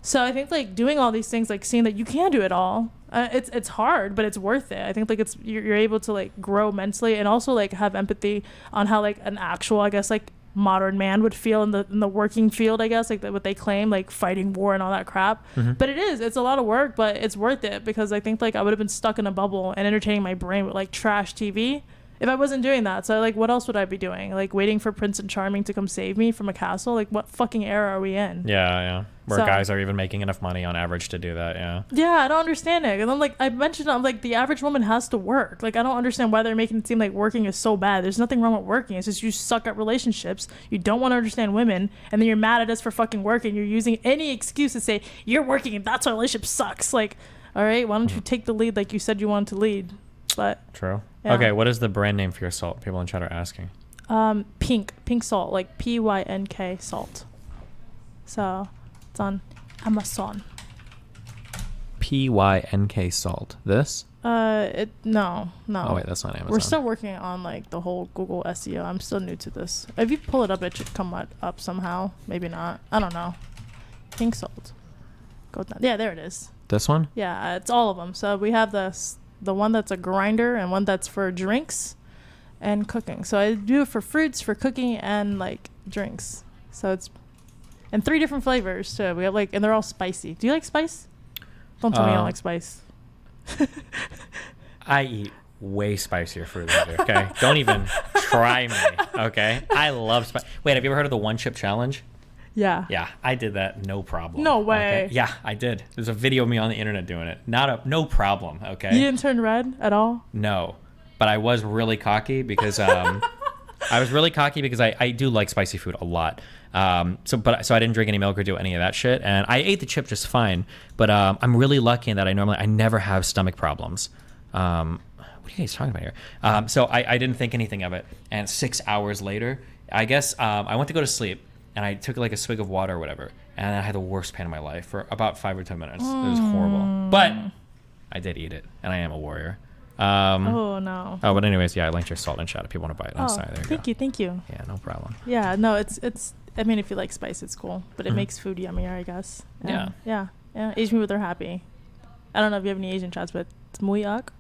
So I think like doing all these things, like seeing that you can do it all, it's hard, but it's worth it. I think like it's you're able to like grow mentally, and also like have empathy on how like an actual, I guess, like modern man would feel in the working field, I guess, like what they claim, like fighting war and all that crap. But it's a lot of work, but it's worth it, because I think like I would have been stuck in a bubble and entertaining my brain with like trash TV if I wasn't doing that. So like what else would I be doing? Like waiting for Prince and Charming to come save me from a castle? Like what fucking era are we in? Yeah. Where So- guys are even making enough money on average to do that. Yeah. Yeah, I don't understand it. And I'm like, I mentioned, I'm like, the average woman has to work. Like, I don't understand why they're making it seem like working is so bad. There's nothing wrong with working. It's just you suck at relationships. You don't want to understand women, and then you're mad at us for fucking working. You're using any excuse to say you're working and that's why relationship sucks. Like, all right, why don't you take the lead like you said you wanted to lead? But True. Yeah. Okay, what is the brand name for your salt? People in chat are asking. pink salt, like PYNK salt. So it's on Amazon. PYNK salt. This? No. Oh wait, that's not Amazon. We're still working on like the whole Google SEO. I'm still new to this. If you pull it up, it should come up somehow. Maybe not. I don't know. Pink salt. Go down. Yeah, there it is. This one? Yeah, it's all of them. So we have the one that's a grinder and one that's for drinks and cooking. So I do it for fruits, for cooking, and like drinks. So it's and 3 different flavors too. We have like, and they're all spicy. Do you like spice? Don't tell me you don't like spice. I eat way spicier food than you, okay? Don't even try me, okay? I love spice. Wait, have you ever heard of the one chip challenge? Yeah. Yeah, I did that, no problem. No way. Okay? Yeah, I did. There's a video of me on the internet doing it. No problem, okay? You didn't turn red at all? No, but I was really cocky because I do like spicy food a lot. So I didn't drink any milk or do any of that shit, and I ate the chip just fine. But I'm really lucky in that I never have stomach problems. What are you guys talking about here? So I didn't think anything of it, and 6 hours later, I guess I went to go to sleep, and I took like a swig of water or whatever, and I had the worst pain of my life for about 5 or 10 minutes. It was horrible, but I did eat it, and I am a warrior. Oh no. Oh, but anyways, yeah, I linked your salt and chat if you want to buy it. I'm sorry. There you go. Thank you. Yeah, no problem. Yeah, no, it's. I mean, if you like spice, it's cool, but it makes food yummier, I guess. Yeah. Asian people, they're happy. I don't know if you have any Asian chats, but it's muy ak.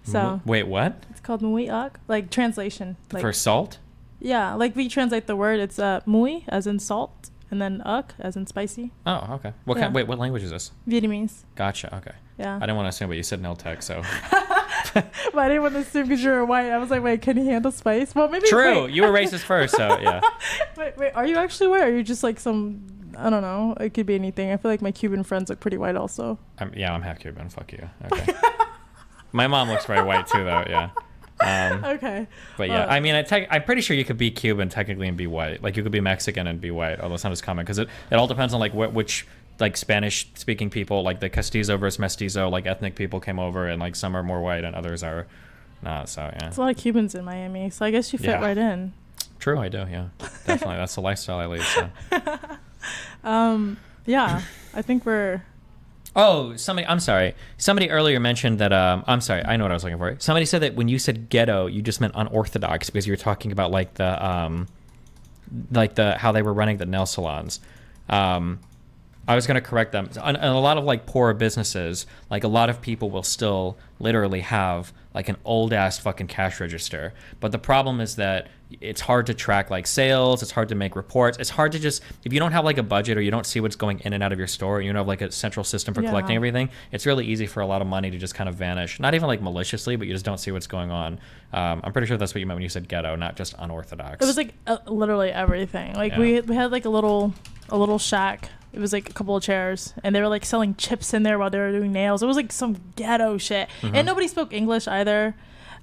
So Wait, what? it's called muy ak, like translation. Like, For salt? yeah, like we translate the word. It's muy as in salt, and then ak as in spicy. Oh, okay. Yeah. Wait, what language is this? Vietnamese. Gotcha. Okay. Yeah. I didn't want to assume, but you said no tech, so. But I didn't want to assume because you're white. I was like, wait, can he handle spice? Well, maybe. True. Wait. You were racist first, so yeah. Wait, are you actually white? Or are you just like some? I don't know. It could be anything. I feel like my Cuban friends look pretty white also. I'm half Cuban. Fuck you. Okay. My mom looks very white too, though. Yeah. Okay. But yeah, I mean, I'm pretty sure you could be Cuban technically and be white. Like you could be Mexican and be white, although it's not as common because it all depends on like which like Spanish speaking people, like the Castizo versus Mestizo, like ethnic people came over, and like some are more white and others are not. So yeah. There's a lot of Cubans in Miami, so I guess you fit Yeah. right in. True, I do. Yeah, definitely. That's the lifestyle I lead. So. Yeah, I think we're. Oh, I'm sorry. Somebody earlier mentioned that. I'm sorry. I know what I was looking for. Somebody said that when you said ghetto, you just meant unorthodox because you were talking about like the how they were running the nail salons. I was going to correct them. And a lot of like poorer businesses, like a lot of people will still literally have like an old ass fucking cash register. But the problem is that it's hard to track like sales. It's hard to make reports. It's hard to just, if you don't have like a budget or you don't see what's going in and out of your store, you don't have like a central system for collecting everything. It's really easy for a lot of money to just kind of vanish. Not even like maliciously, but you just don't see what's going on. I'm pretty sure that's what you meant when you said ghetto, not just unorthodox. It was like literally everything. Like we had like a little shack. It was like a couple of chairs, and they were like selling chips in there while they were doing nails. It was like some ghetto shit, and nobody spoke English either.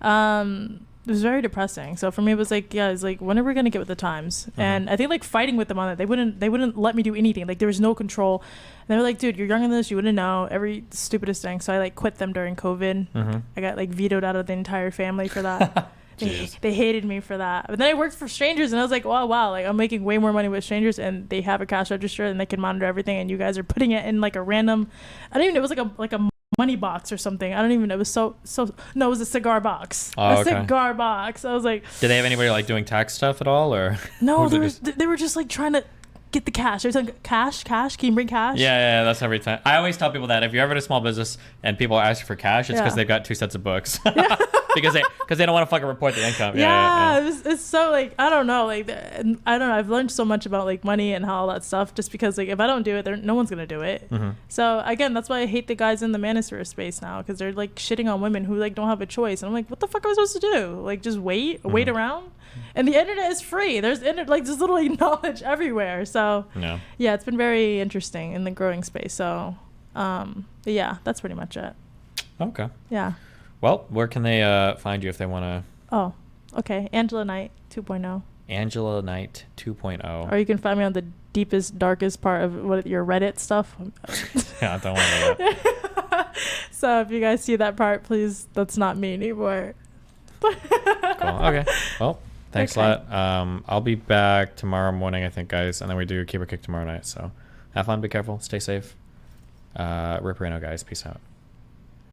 It was very depressing. So for me, it was like, yeah, it's like, when are we gonna get with the times? And I think like fighting with them on it, they wouldn't let me do anything. Like there was no control. And they were like, dude, you're younger than this, you wouldn't know every stupidest thing. So I like quit them during COVID. I got like vetoed out of the entire family for that. They hated me for that. But then I worked for strangers, and I was like, wow, like I'm making way more money with strangers, and they have a cash register and they can monitor everything, and you guys are putting it in like a random, I don't even know, it was like a money box or something. I don't even know. It was so no, it was a cigar box. Cigar box. I was like, did they have anybody like doing tax stuff at all, or no? They were just like trying to get the cash. They were like, cash. Can you bring cash? Yeah, that's every time. I always tell people that if you're ever in a small business and people ask you for cash, it's because they've got 2 sets of books. because they don't want to fucking report the income. It's so like, I don't know, like I don't know. I've learned so much about like money and how all that stuff, just because like if I don't do it, no one's gonna do it. So again, that's why I hate the guys in the manosphere space now, because they're like shitting on women who like don't have a choice. And I'm like, what the fuck am I supposed to do? Like just wait around? And the internet is free. There's literally knowledge everywhere. So yeah, it's been very interesting in the growing space. So yeah, that's pretty much it. Okay. Yeah. Well, where can they find you if they want to? Oh, okay. Angela Knight 2.0. Angela Knight 2.0. Or you can find me on the deepest, darkest part of your Reddit stuff. Yeah, don't worry about that. So if you guys see that part, please, that's not me anymore. Cool. Okay. Well, thanks a lot. I'll be back tomorrow morning, I think, guys, and then we do Keep It Kick tomorrow night. So have fun, be careful, stay safe. Rip Reno, guys. Peace out.